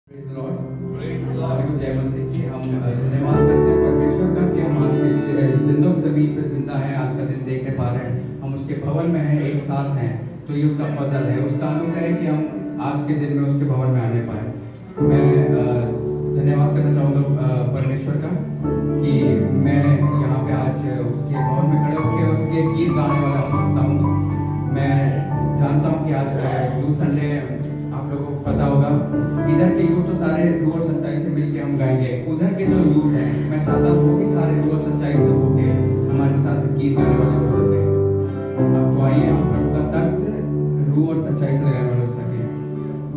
Praise the Lord. सभी को जय मसीह की। हम धन्यवाद करते हैं परमेश्वर का कि हम आज के जिंदों की ज़मीन पे जिंदा हैं, आज का दिन देखने पा रहे हैं, हम उसके भवन में हैं, एक साथ हैं। तो ये उसका फजल है, उसका अनुग्रह है कि हम आज के दिन में उसके भवन में आने पाए। मैं धन्यवाद करना चाहूँगा परमेश्वर का कि मैं यहाँ पे आज उसके भवन में खड़े होकर उसके गीत गाने वाला हो सकता हूँ। मैं जानता हूँ कि आज यूथ संडे आप लोगों को पता होगा, इधर के यूथ तो सारे रूह और सच्चाई से मिलके हम गाएंगे, उधर के जो यूथ हैं मैं चाहता हूँ वो भी सारे रूह और सच्चाई से होके हमारे साथ गीत गाने वाले हो सके। तो आइए हम प्रभु का तख्त रूह और सच्चाई से लगाने वाले हो सके।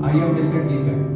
आइए हम मिलकर गीत गाएं।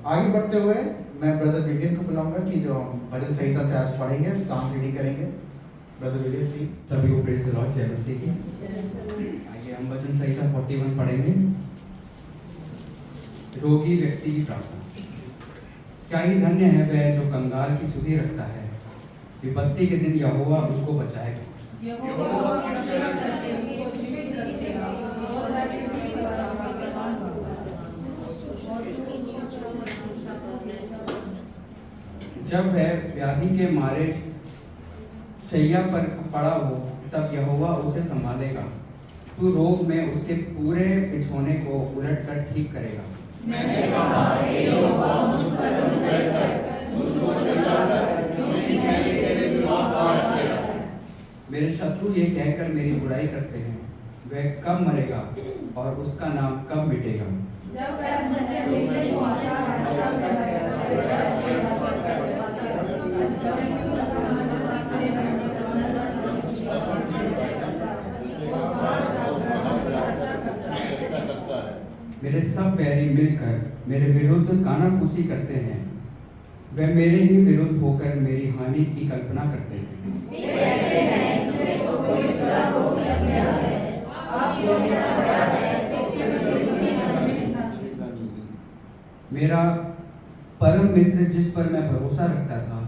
आगे बढ़ते हुए मैं ब्रदर विवेक को बुलाऊंगा कि जो भजन संहिता से आज पढ़ेंगे, सॉन्ग रीडिंग करेंगे। Brother Vivek please. सभी को प्रेज़ द लॉर्ड, जय मसीह की। आइए हम भजन संहिता 41 पढ़ेंगे। रोगी व्यक्ति की प्रार्थना। क्या ही धन्य है वह जो कंगाल की सुधि रखता है, विपत्ति के दिन यहोवा उसको बचाएगा। जब वह व्याधि के मारे शैया पर पड़ा हो, तब यहोवा उसे संभालेगा। तू रोग में उसके पूरे बिछौने को उलट कर ठीक करेगा। मैंने कहा, हे यहोवा, मुझ पर अनुग्रह कर, मुझको छुड़ा कर, क्योंकि मैंने तेरे विवाह पार किया। शत्रु ये कहकर मेरी बुराई करते हैं, वह कब मरेगा और उसका नाम कब मिटेगा। जब वह मसीह को आता है मेरे सब बैरी मिलकर मेरे विरुद्ध कानाफूसी करते हैं, वह मेरे ही विरुद्ध होकर मेरी हानि की कल्पना करते हैं। मेरा परम मित्र जिस पर मैं भरोसा रखता था,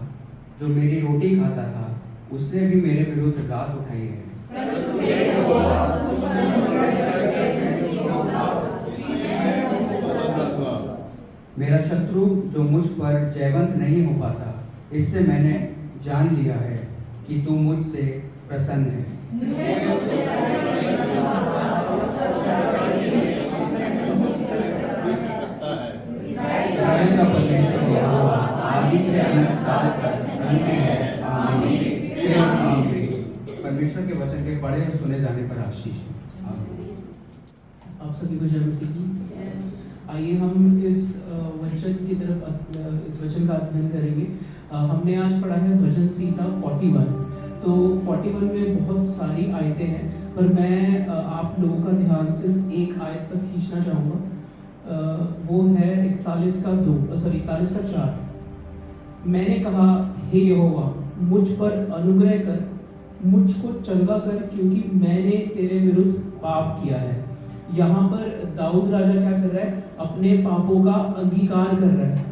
जो मेरी रोटी खाता था, उसने भी मेरे विरुद्ध लात उठाई है। मेरा शत्रु जो मुझ पर जयवंत नहीं हो पाता, इससे मैंने जान लिया है कि तू मुझसे प्रसन्न है। इस्राएल का परमेश्वर यहोवा आदि से अनंत काल तक धन्य है। आमीन। फिर आमीन। परमेश्वर के वचन के पढ़े और सुने जाने पर आशीष है। आमीन। आप सभी को जय मसीह की। आइए हम इस वचन की तरफ इस वचन का अध्ययन करेंगे। हमने आज पढ़ा है भजन संहिता 41। तो 41 में बहुत सारी आयतें हैं, पर मैं आप लोगों का ध्यान सिर्फ एक आयत पर खींचना चाहूँगा। वो है 41 का 4। मैंने कहा, हे यहोवा, मुझ पर अनुग्रह कर, मुझको चंगा कर, क्योंकि मैंने तेरे विरुद्ध पाप किया है। यहाँ पर दाऊद राजा क्या कर रहा है? अपने पापों का अंगीकार कर रहा है,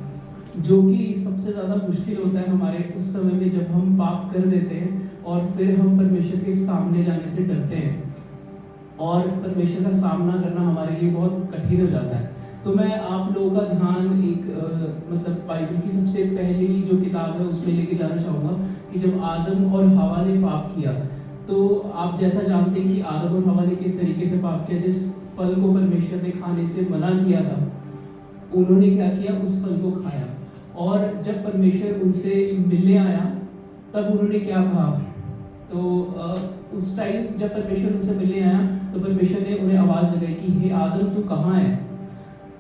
जो कि सबसे ज़्यादा मुश्किल होता है हमारे उस समय में जब हम पाप कर देते हैं और फिर हम परमेश्वर के सामने जाने से डरते हैं और परमेश्वर का सामना करना हमारे लिए बहुत कठिन हो जाता है। तो मैं आप लोगों का ध्यान एक मतलब बाइबल की सबसे पहली जो किताब है उसमें लेके जाना चाहूँगा कि जब आदम और हवा ने पाप किया, तो आप जैसा जानते हैं कि आदम और हवा ने किस तरीके से पाप किया। जिस फल को परमेश्वर ने खाने से मना किया था, उन्होंने क्या किया? उस फल को खाया। और जब परमेश्वर उनसे मिलने आया तब उन्होंने क्या कहा? तो उस टाइम जब परमेश्वर उनसे मिलने आया तो परमेश्वर ने उन्हें आवाज़ लगाई कि हे आदम, तू कहाँ है?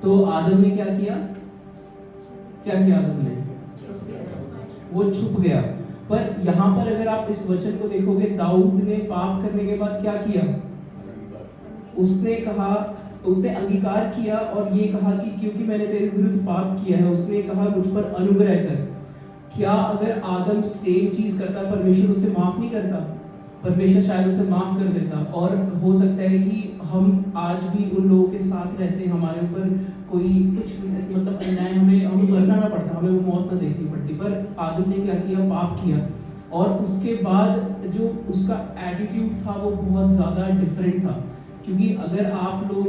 तो आदम ने क्या किया? आदम ने वो छुप गया। पर यहाँ पर अगर आप इस वचन को देखोगे, दाऊद ने पाप करने के बाद क्या किया? उसने अंगीकार किया और ये कहा कि क्योंकि मैंने तेरे विरुद्ध पाप किया है, उसने कहा मुझ पर अनुग्रह कर। क्या अगर आदम सेम चीज करता, परमेश्वर उसे माफ नहीं करता? परमेश्वर शायद उसे माफ कर देता। और हो सकता है कि हम आज भी उन लोगों के साथ रहते हैं, हमारे ऊपर कोई कुछ मतलब अन्याय हमें मरना ना पड़ता, हमें वो मौत ना देखनी पड़ती। पर आदम ने क्या किया? पाप किया। और उसके बाद जो उसका एटीट्यूड था वो बहुत ज़्यादा डिफरेंट था। क्योंकि अगर आप लोग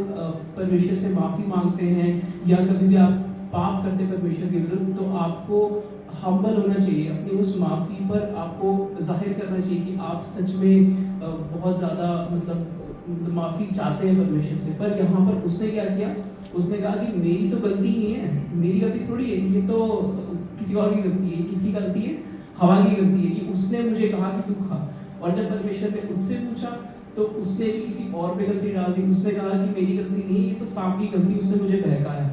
परमेश्वर से माफ़ी मांगते हैं या कभी भी आप पाप करते परमेश्वर के विरुद्ध, तो आपको हम्बल होना चाहिए। अपनी उस माफ़ी पर आपको जाहिर करना चाहिए कि आप सच में बहुत ज़्यादा मतलब माफ़ी चाहते हैं परमेश्वर से। पर यहाँ पर उसने क्या किया? उसने कहा कि मेरी तो गलती ही है, मेरी गलती थोड़ी है, ये तो किसी और की गलती है। किसकी गलती है? हवा की गलती है कि उसने मुझे कहा कि तू खा। और जब परमेश्वर ने उससे पूछा तो उसने भी किसी और पे गलती डाल दी। उसने कहा कि मेरी गलती नहीं, ये तो सांप की गलती, उसने मुझे बहकाया।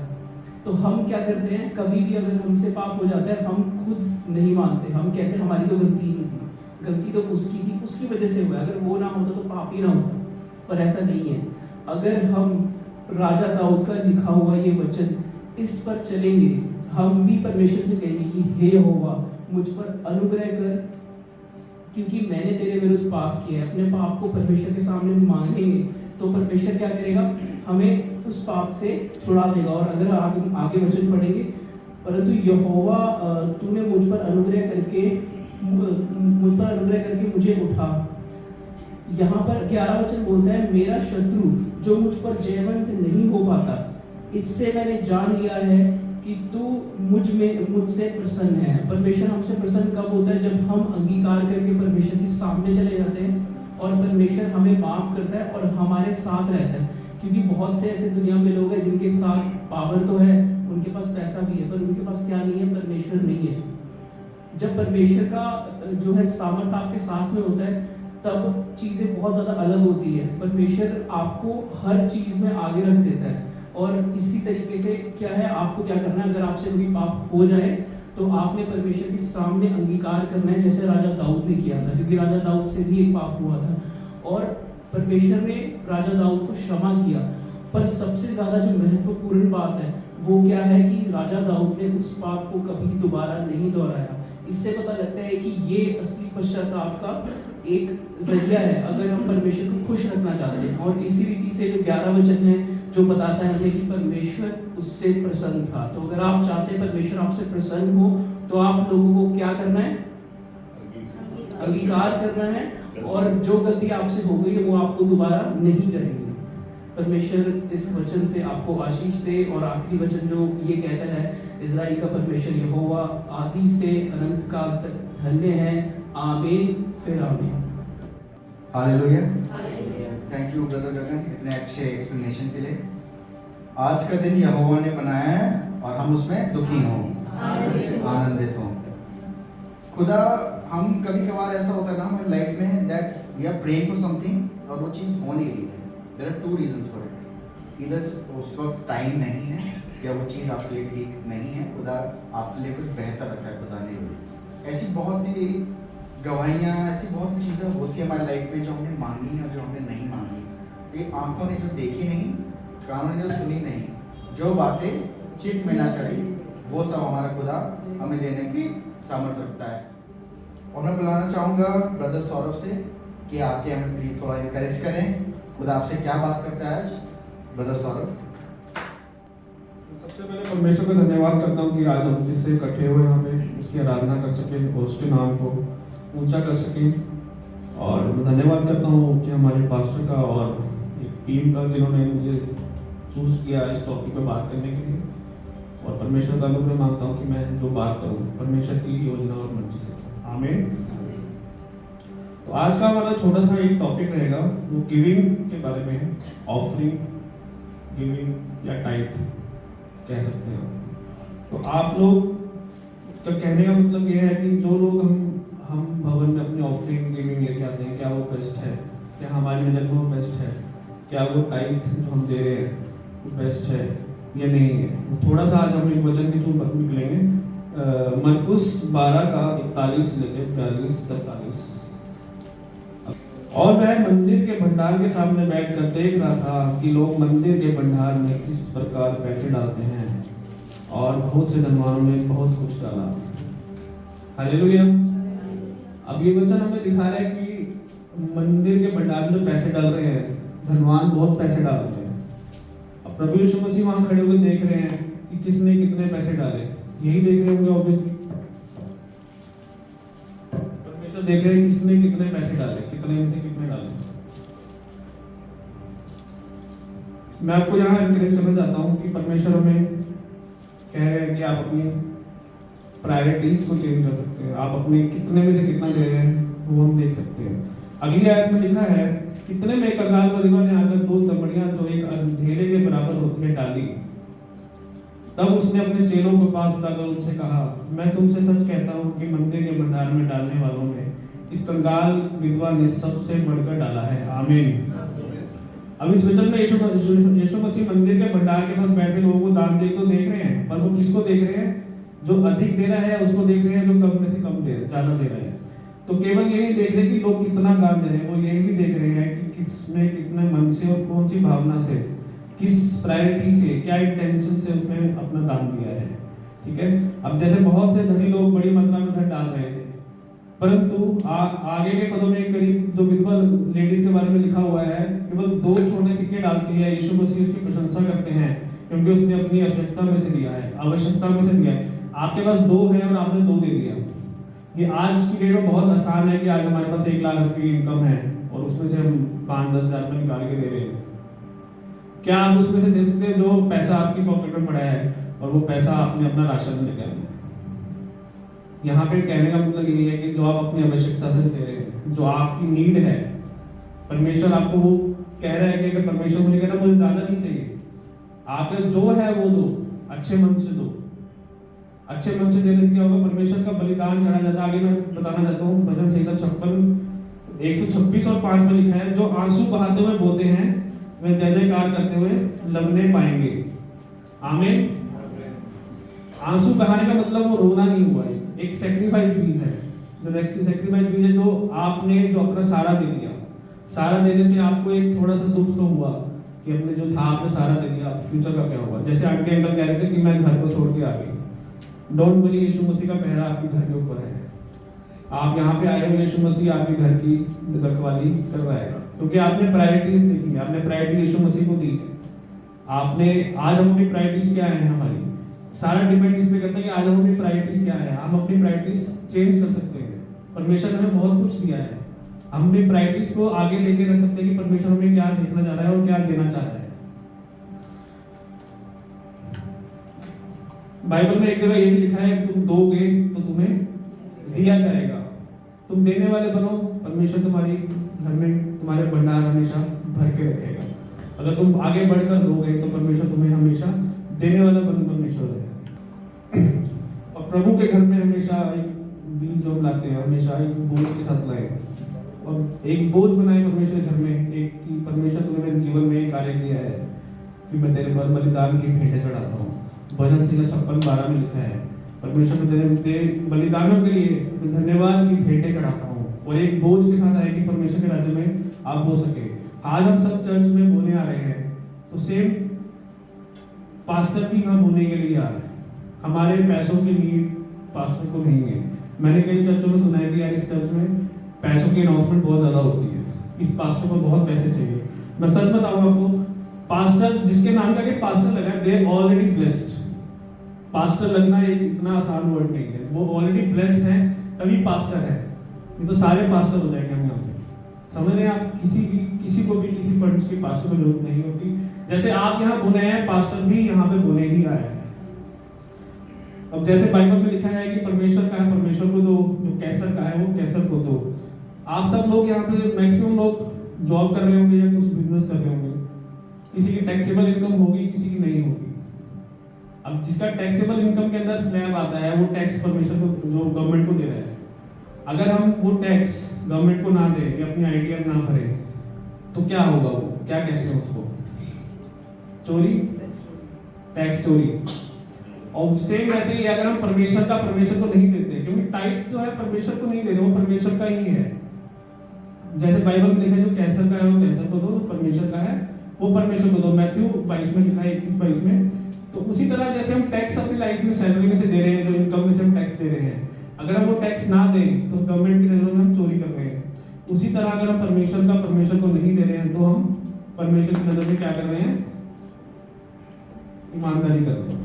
तो हम क्या करते हैं? कभी भी अगर हमसे पाप हो जाता है, हम खुद नहीं मानते, हम कहते हैं हमारी तो गलती ही नहीं थी, गलती तो उसकी थी, उसकी वजह से हुआ, अगर वो ना होता तो पाप ही ना होता। पर ऐसा नहीं है। अगर हम राजा दाऊद का लिखा हुआ ये वचन इस पर चलेंगे, हम भी परमेश्वर से कहेंगे कि हे यहोवा, मुझ पर अनुग्रह कर, क्योंकि मैंने तेरे विरुद्ध पाप किया है। अपने पाप को परमेश्वर के सामने मांगेंगे तो परमेश्वर क्या करेगा? हमें उस पाप से छुड़ा देगा। और अगर आगे वचन पढ़ेंगे, परंतु यहोवा तूने मुझ पर अनुग्रह करके मुझे उठा। यहाँ पर 11 वचन बोलता है, मेरा शत्रु जो मुझ पर जयवंत नहीं हो पाता, इससे मैंने जान लिया है कि तू मुझसे प्रसन्न है। परमेश्वर हमसे प्रसन्न कब होता है? जब हम अंगीकार करके परमेश्वर के सामने चले जाते हैं और परमेश्वर हमें माफ करता है और हमारे साथ रहता है। क्योंकि बहुत से ऐसे दुनिया में लोग हैं जिनके साथ पावर तो है, उनके पास पैसा भी है, पर उनके पास क्या नहीं है? परमेश्वर नहीं है। जब परमेश्वर का जो है सामर्थ आपके साथ में होता है, तब चीज़ें बहुत ज़्यादा अलग होती है। परमेश्वर आपको हर चीज़ में आगे रख देता है। और इसी तरीके से क्या है, आपको क्या करना है, अगर आपसे कोई पाप हो जाए तो आपने परमेश्वर के सामने अंगीकार करना है, जैसे राजा दाऊद ने किया था, क्योंकि राजा दाऊद से भी एक पाप हुआ था और परमेश्वर ने राजा दाऊद को क्षमा किया। पर सबसे ज़्यादा जो महत्वपूर्ण बात है वो क्या है कि राजा दाऊद ने उस पाप को कभी दोबारा नहीं दोहराया। इससे पता लगता है कि ये असली पश्चाताप का एक जरिया है अगर हम परमेश्वर को खुश रखना चाहते हैं। और इसी रीति से जो 11 वचन है जो बताता है हमें कि परमेश्वर उससे प्रसन्न था। तो अगर आप चाहते हैं परमेश्वर आपसे प्रसन्न हो तो आप लोगों को क्या करना है, अंगीकार करना है, और जो गलती आपसे हो गई है वो आपको दोबारा नहीं करेंगे। परमेश्वर इस वचन से आपको आशीष दे। और आखिरी वचन जो ये कहता है, इज़राइल का परमेश्वर यहोवा आदि से अनंत काल तक धन्य है, आमीन फिर आमीन। हालेलुया। थैंक यू ब्रदर गगन इतने अच्छे एक्सप्लेनेशन के लिए। आज का दिन यहोवा ने बनाया है और हम उसमें दुखी हों, आनंदित हों। खुदा, हम कभी कभार ऐसा होता है ना हमारी लाइफ में that we are praying for something और वो चीज़ हो नहीं रही है। There are 2 reasons for it. इधर उस वक्त टाइम नहीं है या वो चीज़ आपके लिए ठीक नहीं है। खुदा आपके लिए कुछ बेहतर रखा है खुदा ने। ऐसी बहुत सी गवाहियाँ, ऐसी बहुत सी चीज़ें होती है हमारी लाइफ में जो हमने मांगी और जो हमने नहीं मांगी। ये आंखों ने जो देखी नहीं, कानों ने जो सुनी नहीं, जो बातें चित्त में ना चढ़ी, वो सब हमारा खुदा हमें देने की सामर्थ्य रखता है। और मैं बुलाना चाहूँगा ब्रदर सौरभ से कि आके हमें प्लीज़ थोड़ा इनकरेज करें। खुदा आपसे क्या बात करता है आज, ब्रदर सौरभ? सबसे पहले परमेश्वर का धन्यवाद करता हूँ कि आज हम फिर से इकट्ठे हुए यहाँ पे उसकी आराधना कर सकें और उसके नाम को ऊंचा कर सकें। और मैं धन्यवाद करता हूँ कि हमारे पास्टर का और एक टीम का जिन्होंने मुझे चूज़ किया इस टॉपिक पे बात करने के लिए। और परमेश्वर का अनुग्रह मांगता हूँ कि मैं जो बात करूँ परमेश्वर की योजना और मर्जी से। आमीन। तो आज का हमारा छोटा सा एक टॉपिक रहेगा, वो गिविंग के बारे में है। ऑफरिंग, गिविंग या टाइथ कह सकते हैं। तो आप लोग का कहने का मतलब ये है कि जो लोग हम भवन में अपनी ऑफरिंग गिविंग लेके आते हैं, क्या वो बेस्ट है? क्या हमारी नज़र में वो बेस्ट है? क्या वो टाइथ जो हम दे रहे हैं वो बेस्ट है या नहीं है? थोड़ा सा आज हम एक वचन के थ्रू निकलेंगे। मरकुस 12 का 41 लेके 42-43। और वह मंदिर के भंडार के सामने बैठकर देख रहा था कि लोग मंदिर के भंडार में किस प्रकार पैसे डालते हैं, और बहुत से धनवानों ने बहुत कुछ डाला। हालेलुया। अब ये वचन हमें दिखा रहा है कि मंदिर के भंडार में पैसे डाल रहे हैं, धनवान बहुत पैसे डाल रहे हैं। अब प्रभु यीशु मसीह वहां खड़े हुए देख रहे हैं कि किसने कितने पैसे डाले। यही देख रहे होंगे ऑब्वियसली, परमेश्वर देख रहे हैं किसने कितने पैसे डाले, कितने में से कितने डाले। मैं आपको यहाँ एनकरेज करना चाहता हूँ कि परमेश्वर हमें कह रहे हैं कि आप अपनी प्रायोरिटीज को चेंज कर सकते हैं। आप अपने कितने में से कितना दे रहे हैं वो हम देख सकते हैं। अगली आयत में लिखा है, कितने में कंगाल बधिमा ने आकर 2 तमड़ियां जो एक अंधेरे के बराबर होती है डाली। तब उसने अपने चेलों को पास बुलाकर उनसे कहा, मैं तुमसे सच कहता हूँ कि मंदिर के भंडार में डालने वालों में इस कंगाल विधवा ने सबसे बढ़कर डाला है। आमीन। अब इस वचन में यीशु मसीह मंदिर के भंडार के पास बैठे लोगों को दान दे तो देख रहे हैं, पर वो किसको देख रहे हैं? जो अधिक दे रहा है उसको देख रहे हैं, जो कम में से कम दे ज्यादा दे रहे हैं। तो केवल ये नहीं देख रहे कि लोग कितना दान दे रहे हैं, वो ये भी देख रहे हैं कि किसमें कितने मन से और कौन सी भावना से, किस प्रायोरिटी से, क्या इंटेंशन से उसने अपना दान दिया है। ठीक है। अब जैसे बहुत से धनी लोग बड़ी मात्रा में धन डाल रहे थे, परंतु आगे के पदों में करीब जो विधवा लेडीज के बारे में लिखा हुआ है, केवल 2 छोटे सिक्के डालती है। यीशु मसीह उसकी प्रशंसा करते हैं क्योंकि उसने अपनी आवश्यकता में से दिया है, आवश्यकता में से दिया है। आपके पास 2 है और आपने 2 दे दिया। ये आज की डेट में बहुत आसान है कि आज हमारे पास 1 लाख रुपए की इनकम है और उसमें से हम 5-10 हज़ार रुपये निकाल के दे रहे हैं। क्या आप उसमें से दे सकते हैं जो पैसा आपकी पॉकेट में पड़ा है और वो पैसा आपने अपना राशन में लेकर आना है? यहाँ पे कहने का मतलब ये है कि जो आप अपनी आवश्यकता से दे रहे हैं, जो आपकी नीड है, परमेश्वर आपको वो कह रहा है कि अगर परमेश्वर मुझे कह रहा है मुझे ज्यादा नहीं चाहिए, आपका जो है वो दो, अच्छे मन से दो। अच्छे मन से देने से क्या होगा? परमेश्वर का बलिदान चढ़ा जाता है। आगे मैं बताना चाहता हूँ भजन संहिता 56 126 और 5 में लिखा है, जो आंसू बहाते हुए बोते हैं वे जय जयकार करते हुए लवने पाएंगे। आमीन। आंसू बहाने का मतलब वो रोना नहीं हुआ है, एक सेक्रीफाइस बीज है। जो सेक्रीफाइस बीज है, जो आपने जो अपना सारा दे दिया, सारा देने से आपको एक थोड़ा सा दुख तो हुआ कि अपने जो था आपने सारा दे दिया, फ्यूचर का क्या हुआ। जैसे आंटी अंकल कह रहे थे कि मैं घर को छोड़ के आ गई, डोंट वरी, यीशु मसीह का पहरा आपके घर के ऊपर है। आप यहाँ पे आए हो, यीशु मसीह आपके घर की रखवाली कर रहा है, क्योंकि आपने प्रायोरिटीज देखी है, आपने प्रायोरिटी यीशु मसीह को दी है। आपने आज हम अपनी प्रायोरिटीज क्या है, हमारी सारा डिपेंड इस पे करता है कि आज हम अपनी प्रायोरिटीज क्या है। हम अपनी प्रायोरिटीज चेंज कर सकते हैं। परमेश्वर ने हमें बहुत कुछ दिया है, हम अपनी प्रायोरिटीज को आगे लेके रख सकते हैं कि परमेश्वर हमें क्या देखना चाह रहा है और क्या देना चाह रहा है। बाइबल में एक जगह ये भी लिखा है, तुम दोगे तो तुम्हें दिया जाएगा। तुम देने वाले बनो, परमेश्वर तुम्हारी घर में तुम्हारे भंडार हमेशा भर के रखेगा। अगर तुम आगे बढ़कर दोगे तो परमेश्वर तुम्हें हमेशा देने वाला परमेश्वर है। और प्रभु के घर में हमेशा एक बीज जो लाते हैं, हमेशा एक बोझ के साथ लाए और एक बोझ बनाए परमेश्वर घर में, एक कि परमेश्वर तूने मेरे जीवन में एक कार्य किया है कि मैं तेरे पर बलिदान की भेंटें चढ़ाता हूँ। भजन संहिता 56:12 में लिखा है, परमेश्वर मैं तेरे बलिदानों के लिए धन्यवाद की भेंटें चढ़ाता हूँ। और एक बोझ के साथ आए कि परमेश्वर के राज्य में आप हो सके। आज हम सब चर्च में बोलने आ रहे हैं, तो सेम पास्टर भी यहाँ बोलने के लिए आ रहे हैं। हमारे पैसों की नीड पास्टर को नहीं है। मैंने कई चर्चों में सुना है कि यार इस चर्च में पैसों की अनाउंसमेंट बहुत ज़्यादा होती है, इस पास्टर को बहुत पैसे चाहिए। मैं सच बताऊँ आपको, पास्टर जिसके नाम का पास्टर लगा है, दे ऑलरेडी ब्लेस्ड। पास्टर लगना एक इतना आसान वर्ड नहीं है, वो ऑलरेडी ब्लेस्ड है तभी पास्टर है, नहीं तो सारे पास्टर हो जाएंगे हम यहाँ पे। समझ रहे हैं आप? किसी को भी किसी फंड्स की पास्टर की जरूरत नहीं होती। जैसे आप यहाँ बोले हैं, पास्टर भी यहाँ पे बोले ही आया है। अब जैसे बाइबल में लिखा है कि परमेश्वर का है परमेश्वर को दो, जो कैसर का है वो कैसर को दो। आप सब लोग यहाँ पे मैक्सिमम लोग जॉब कर रहे होंगे या कुछ बिजनेस कर रहे होंगे। किसी की टैक्सेबल इनकम होगी, किसी की नहीं होगी। अब जिसका टैक्सेबल इनकम के अंदर स्लैब आता है, वो टैक्स परमेश्वर को, जो गवर्नमेंट को दे रहा है। अगर हम वो टैक्स गवर्नमेंट को ना दें या अपनी आईटीआर ना भरें तो क्या होगा? वो क्या कहते हैं उसको? चोरी, टैक्स चोरी। और सेम वैसे ही अगर हम परमेश्वर को नहीं देते, क्योंकि टाइप जो है परमेश्वर को नहीं दे रहे, वो परमेश्वर का ही है। जैसे बाइबल में लिखा है, जो कैसर का है वो कैसर को दो, परमेश्वर का है वो परमेश्वर को दो। मैथ्यू 22 में लिखा है, 21-22 में। तो उसी तरह जैसे हम टैक्स अपनी लाइफ में सैलरी में से दे रहे हैं, जो इनकम में से हम टैक्स दे रहे हैं, अगर हम वो टैक्स ना दें तो गवर्नमेंट की नजरों में हम चोरी कर रहे हैं। उसी तरह अगर हम परमेश्वर को नहीं दे रहे हैं तो हम परमेश्वर की नजर में क्या कर रहे हैं? ईमानदारी कर रहे हैं,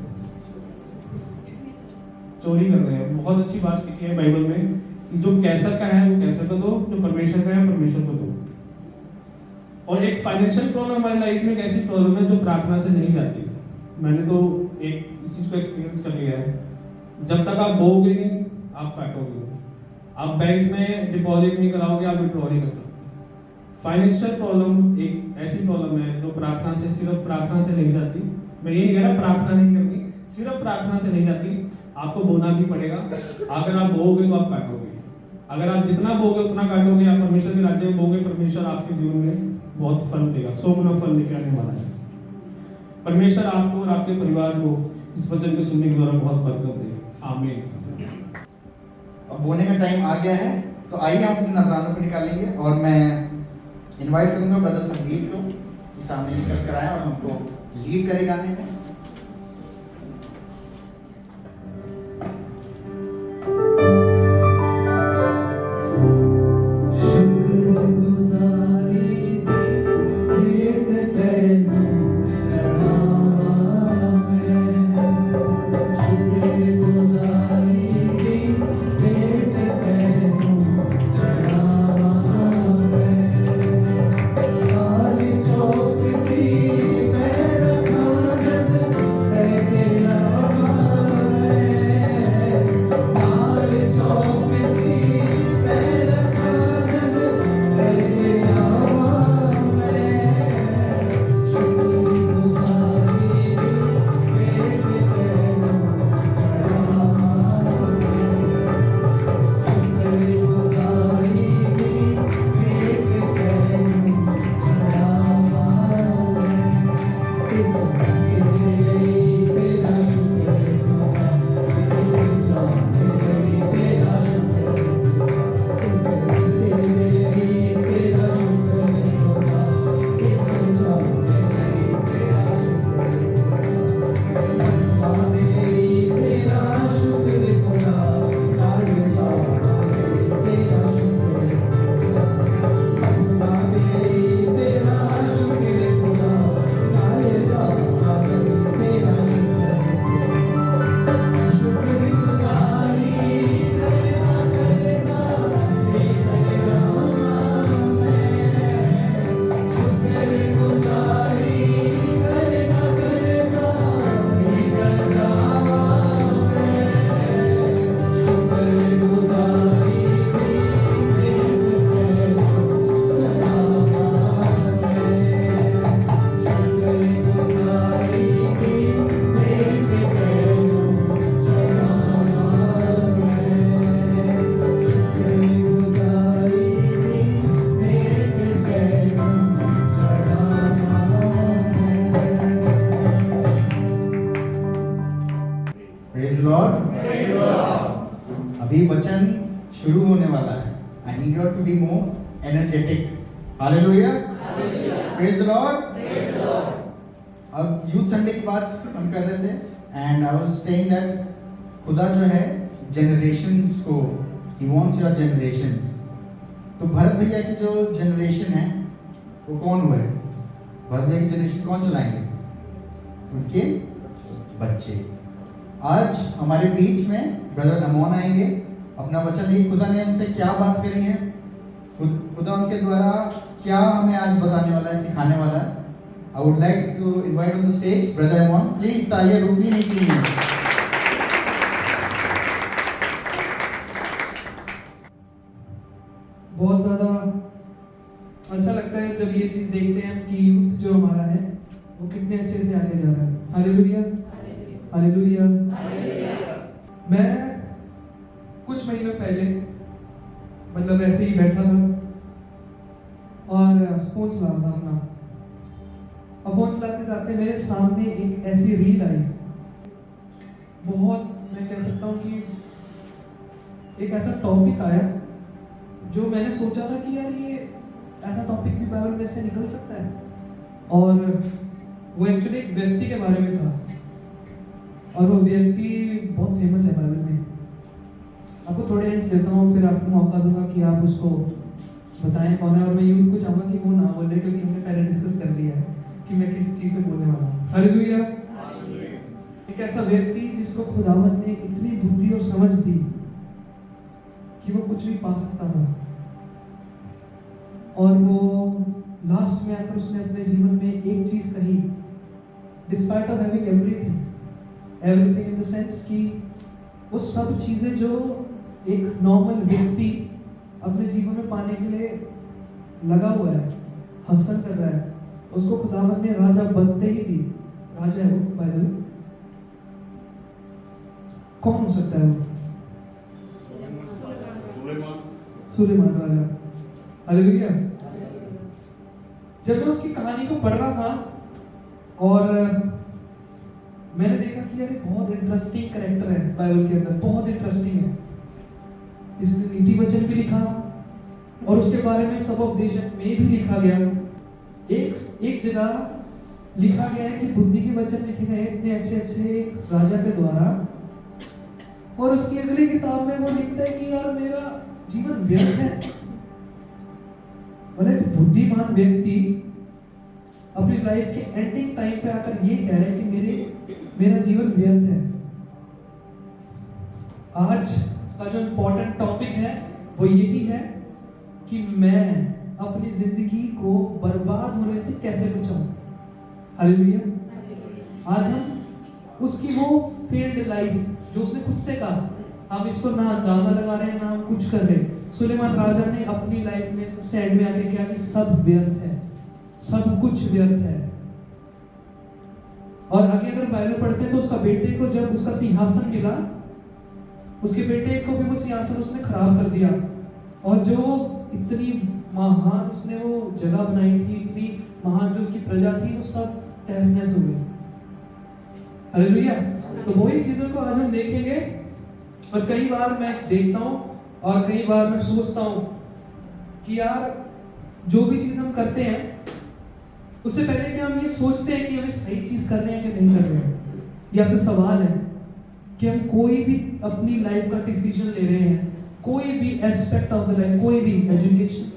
चोरी कर रहे हैं। बहुत अच्छी बात लिखी है बाइबल में कि जो कैसर का है वो कैसर को दो, जो परमेश्वर का है परमेश्वर को दो। और एक फाइनेंशियल प्रॉब्लम हमारी लाइफ में एक ऐसी प्रॉब्लम है जो प्रार्थना से नहीं जाती। मैंने तो एक इस चीज को एक्सपीरियंस कर लिया है, जब तक आप बोओगे नहीं आप काटोगे नहीं। आप बैंक में डिपॉजिट नहीं कराओगे, आप विड्रॉ नहीं कर सकते। फाइनेंशियल प्रॉब्लम एक ऐसी प्रॉब्लम है जो प्रार्थना से, सिर्फ प्रार्थना से नहीं जाती। मैं ये नहीं कह रहा प्रार्थना नहीं करनी, सिर्फ प्रार्थना से नहीं जाती, आपको बोना भी पड़ेगा। अगर आप बोओगे तो आप काटोगे, अगर आप जितना बोगे उतना काटोगे। आप परमेश्वर के राज्य में बोगे, परमेश्वर आपके जीवन में बहुत फल देगा, 100 गुना फल लेके आने वाला है। परमेश्वर आपको और आपके परिवार को इस वचन को सुनने के द्वारा बहुत बरकत दे। आमीन। अब बोने का टाइम आ गया है, तो आइए हम अपने नजरानों को निकालेंगे और मैं इनवाइट करूंगा ब्रदर संदीप को कि सामने निकल कर आए और हमको लीड करे गाने में। चौकसी पे रखा वचन शुरू होने वाला है। I need you to be more energetic. Hallelujah, praise the lord. अब यूथ संडे की बात हम कर रहे थे and I was saying that खुदा जो है जनरेशंस को, ही वांट्स योर जनरेशंस। तो भरत भैया की जो जनरेशन है वो कौन हुए? भरत भैया की जनरेशन कौन चलाएंगे? उनके बच्चे। आज हमारे बीच में ब्रदर अमोन आएंगे, अपना वचन लेके खुदा ने हमसे क्या बात करी है, खुदा उनके द्वारा क्या हमें आज बताने वाला है, सिखाने वाला है। I would like to invite on the stage brother Amon. Please तालियां रुकनी नहीं चाहिए। बहुत ज़्यादा अच्छा लगता है जब ये चीज़ देखते हैं कि यूथ जो हमारा है वो कितने अच्छे से आगे जा रहा है। Hallelujah, hallelujah. मैं कुछ महीनों पहले मतलब ऐसे ही बैठा था और फोन चला रहा था अपना, और फोन चलाते जाते मेरे सामने एक ऐसी रील आई, बहुत मैं कह सकता हूँ कि एक ऐसा टॉपिक आया जो मैंने सोचा था कि यार ये ऐसा टॉपिक भी बाइबल में से निकल सकता है, और वो एक्चुअली एक व्यक्ति के बारे में था, और वो व्यक्ति बहुत फेमस है बाइबल में। आपको थोड़े हिंट्स देता हूँ, फिर आपको मौका दूंगा कि आप उसको बताएं कौन है, और मैं यूथ को चाहूँगा कि वो ना बोले, क्योंकि हमने पहले डिस्कस कर लिया है कि मैं किस चीज़ पे बोलने वाला हूँ। हालेलुया। एक ऐसा व्यक्ति जिसको खुदावंद ने इतनी बुद्धि और समझ दी कि वो कुछ भी पा सकता था, और वो लास्ट में आकर उसने अपने जीवन में एक चीज कही, despite of having everything in the sense कि वो सब चीजें जो एक नॉर्मल व्यक्ति अपने जीवन में पाने के लिए लगा हुआ है, हासिल कर रहा है, उसको खुदावंद ने राजा बनते ही दी। राजा है वो, बाय द वे। कौन हो सकता है वो? सुलेमान राजा। हालेलुया। जब मैं उसकी कहानी को पढ़ रहा था और मैंने देखा कि यार ये बहुत इंटरेस्टिंग कैरेक्टर है बाइबल के अंदर, बहुत इंटरेस्टिंग है। इसमें नीति वचन भी लिखा और उसके बारे में सब उपदेशक में भी लिखा गया। एक जगह लिखा गया है कि बुद्धि के वचन लिखे गए इतने अच्छे अच्छे एक राजा के द्वारा, और उसकी अगली किताब में वो लिखता है कि यार मेरा जीवन व्यर्थ है। मतलब एक बुद्धिमान व्यक्ति अपनी लाइफ के एंडिंग टाइम पे आकर ये कह रहे हैं कि मेरा जीवन व्यर्थ है। आज का जो इम्पोर्टेंट टॉपिक है वो यही है कि मैं अपनी जिंदगी को बर्बाद होने से कैसे बचाऊं। हालेलुया। आज हम उसकी वो फेल्ड लाइफ जो उसने खुद से कहा, हम इसको ना अंदाजा लगा रहे हैं ना हम कुछ कर रहे हैं। सुलेमान राजा ने अपनी लाइफ में सबसे एंड में आके क्या कि सब व्यर्थ है, सब कुछ व्यर्थ है। और आगे अगर बाइबल पढ़ते हैं तो उसका बेटे को जब उसका सिंहासन मिला, उसके बेटे को भी वो सिंहासन उसने खराब कर दिया, और जो इतनी महान उसने वो जगह बनाई थी, इतनी महान जो उसकी प्रजा थी, वो सब तहस नहस हो गई। हालेलुया। तो वही चीजों को आज हम देखेंगे। और कई बार मैं देखता हूं और कई बार मैं सोचता हूं कि यार जो भी चीज हम करते हैं उससे पहले कि हम ये सोचते हैं कि हमें सही चीज कर रहे हैं कि नहीं कर रहे हैं, या फिर सवाल है कि हम कोई भी अपनी लाइफ का डिसीजन ले रहे हैं, कोई भी एस्पेक्ट ऑफ द लाइफ, कोई भी एजुकेशन,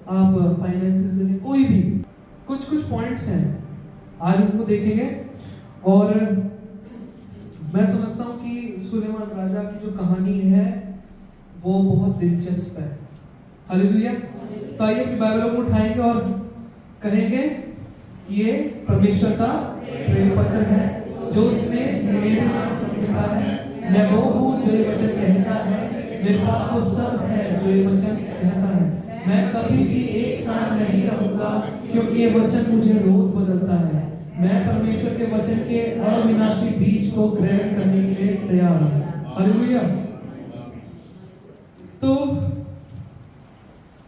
आप फाइनेंसेस ले लें, कोई भी कुछ पॉइंट्स हैं आज उनको देखेंगे। और मैं समझता हूं कि सुलेमान राजा की जो कहानी है वो बहुत दिलचस्प है। हालेलुया। तो आइए अपनी बाइबलों को उठाएंगे और कहेंगे कि ये परमेश्वर का प्रेम पत्र है जो उसने मेरे नाम पर लिखा है। मैं वो हूँ जो ये वचन कहता है, मेरे पास वो सब है जो ये वचन कहता है। मैं कभी भी एक साथ नहीं रहूंगा क्योंकि ये वचन मुझे रोज बदलता है। मैं परमेश्वर के वचन के अविनाशी बीज को ग्रहण करने के लिए तैयार हूं। हालेलुया। तो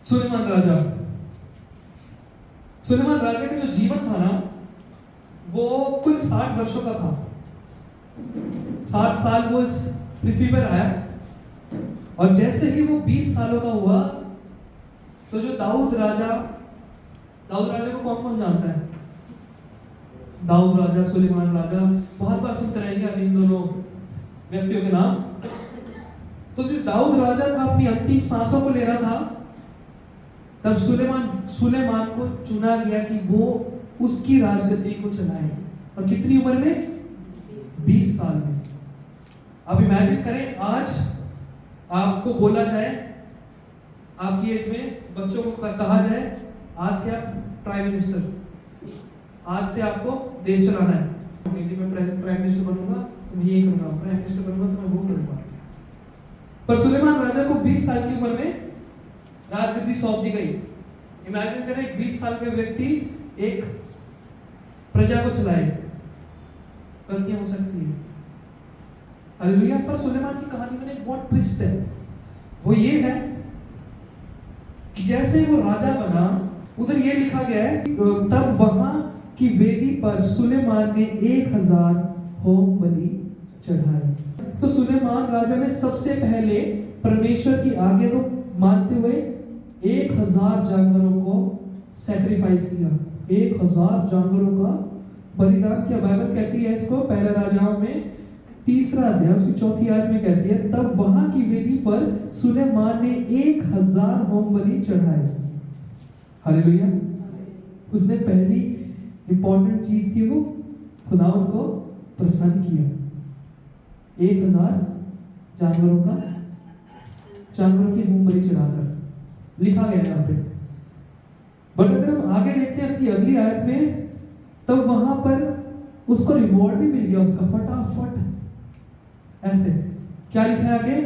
सुलेमान राजा का जो जीवन था ना वो कुल 60 वर्षों का था। 60 साल वो इस पृथ्वी पर आया और जैसे ही वो 20 सालों का हुआ तो जो दाऊद राजा को कौन कौन जानता है? दाऊद राजा, सुलेमान राजा, बहुत बार सुनते रहेंगे आप इन दोनों व्यक्तियों के नाम। तो जो दाऊद राजा था अपनी अंतिम सांसों को ले रहा था, तब सुलेमान को चुना गया कि वो उसकी राजगद्दी को चलाए। और कितनी उम्र में? 20 साल में। अब इमेजिन करें, आज आपको बोला जाए, आपकी एज में बच्चों को कहा जाए आज से आप प्राइम मिनिस्टर, आज से आपको देश चलाना है, क्योंकि मैं प्राइम मिनिस्टर बनूंगा तो मैं ये करूंगा, प्राइम मिनिस्टर बनूंगा तो मैं वो करूंगा। पर सुलेमान राजा को 20 साल की उम्र में राजगद्दी सौंप दी गई। इमेजिन करें, एक 20 साल का व्यक्ति एक प्रजा को चलाए। गलतियां हो सकती है, हालेलुया। पर सुलेमान की कहानी में एक बहुत ट्विस्ट है। वो ये है कि जैसे वो राजा बना, उधर ये लिखा गया है, तब वहां की वेदी पर सुलेमान ने 1000 होम बलि चढ़ाए। तो सुलेमान राजा ने सबसे पहले परमेश्वर की आज्ञा को मानते हुए 1000 जानवरों को सैक्रिफाइस किया, 1000 जानवरों का बलिदान किया। बाइबल कहती है इसको, पहले राजाओं में 3 अध्याय उसकी 4 आयत में कहती है, तब वहां की वेदी पर सुलेमान ने 1000 होम बलि चढ़ाए। हालेलुया। उसने पहली इंपॉर्टेंट चीज थी, वो खुदावंद को प्रसन्न किया। 1000 जानवरों की होम बलि चढ़ाकर लिखा गया यहाँ पे। बट अगर हम आगे देखते हैं इसकी अगली आयत में, तब वहां पर उसको रिवॉर्ड भी मिल गया उसका, फटाफट। ऐसे क्या लिखा है आगे?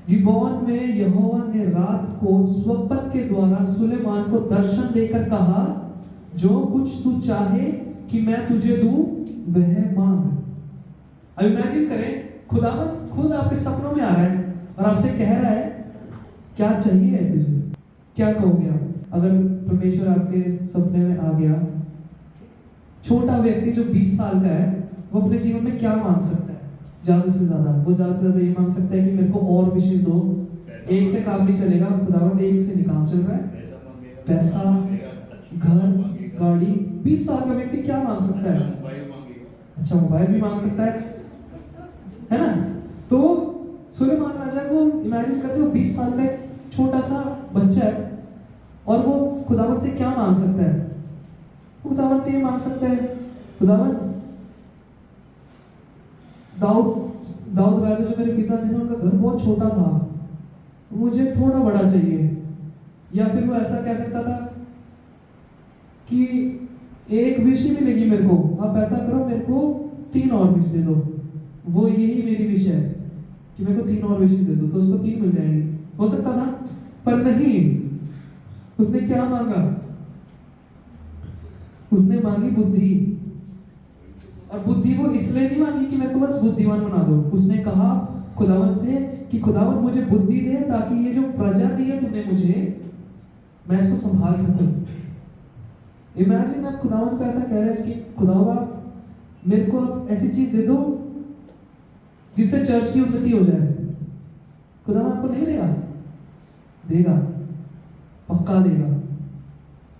गिबोन में यहोवा ने रात को स्वप्न के द्वारा सुलेमान को दर्शन देकर कहा, जो कुछ तू चाहे कि मैं तुझे दूं वह मांग। अब इमेजिन करें, खुदावंद खुद आपके सपनों में आ रहा है और आपसे कह रहा है क्या चाहिए है तुझे, क्या कहोगे आप? अगर परमेश्वर आपके सपने में आ गया, छोटा व्यक्ति जो 20 साल का है, वो अपने जीवन में क्या मांग सकता है? ज्यादा से ज्यादा वो ज्यादा से ज्यादा ये मांग सकता है कि मेरे को और विशेष दो। एक से काम नहीं चलेगा, खुदावंद एक से नहीं काम चल रहा है। पैसा, घर, गाड़ी। 20 साल का व्यक्ति क्या मांग सकता है? अच्छा, मोबाइल भी मांग सकता है ना? तो सुलेमान राजा को इमेजिन करते हो, 20 साल का एक छोटा सा बच्चा है और वो खुदावंद से क्या मांग सकता है? खुदावंद से ये मांग सकता है, खुदावंद दाऊद राजा जो मेरे पिता थे, उनका घर बहुत छोटा था, मुझे थोड़ा बड़ा चाहिए। या फिर वो ऐसा कह सकता था कि एक विश ही मिलेगी मेरे को, आप ऐसा करो मेरे को 3 और विश दे दो, वो यही मेरी विश है कि मेरे को 3 और विश दे दो, तो उसको 3 मिल जाएंगी। हो सकता था, पर नहीं। उसने क्या मांगा? उसने मांगी बुद्धि। और बुद्धि वो इसलिए नहीं मांगी कि मेरे को बस बुद्धिमान बना दो। उसने कहा खुदावंद से कि खुदावंद मुझे बुद्धि दे, ताकि ये जो प्रजा दी है तूने मुझे, मैं इसको संभाल सकूं। इमेजिन आप खुदावंद को ऐसा कह रहे हैं कि खुदावंद आप मेरे को आप ऐसी चीज दे दो जिससे चर्च की उन्नति हो जाए। खुदावंद आपको नहीं देगा? देगा, पक्का देगा।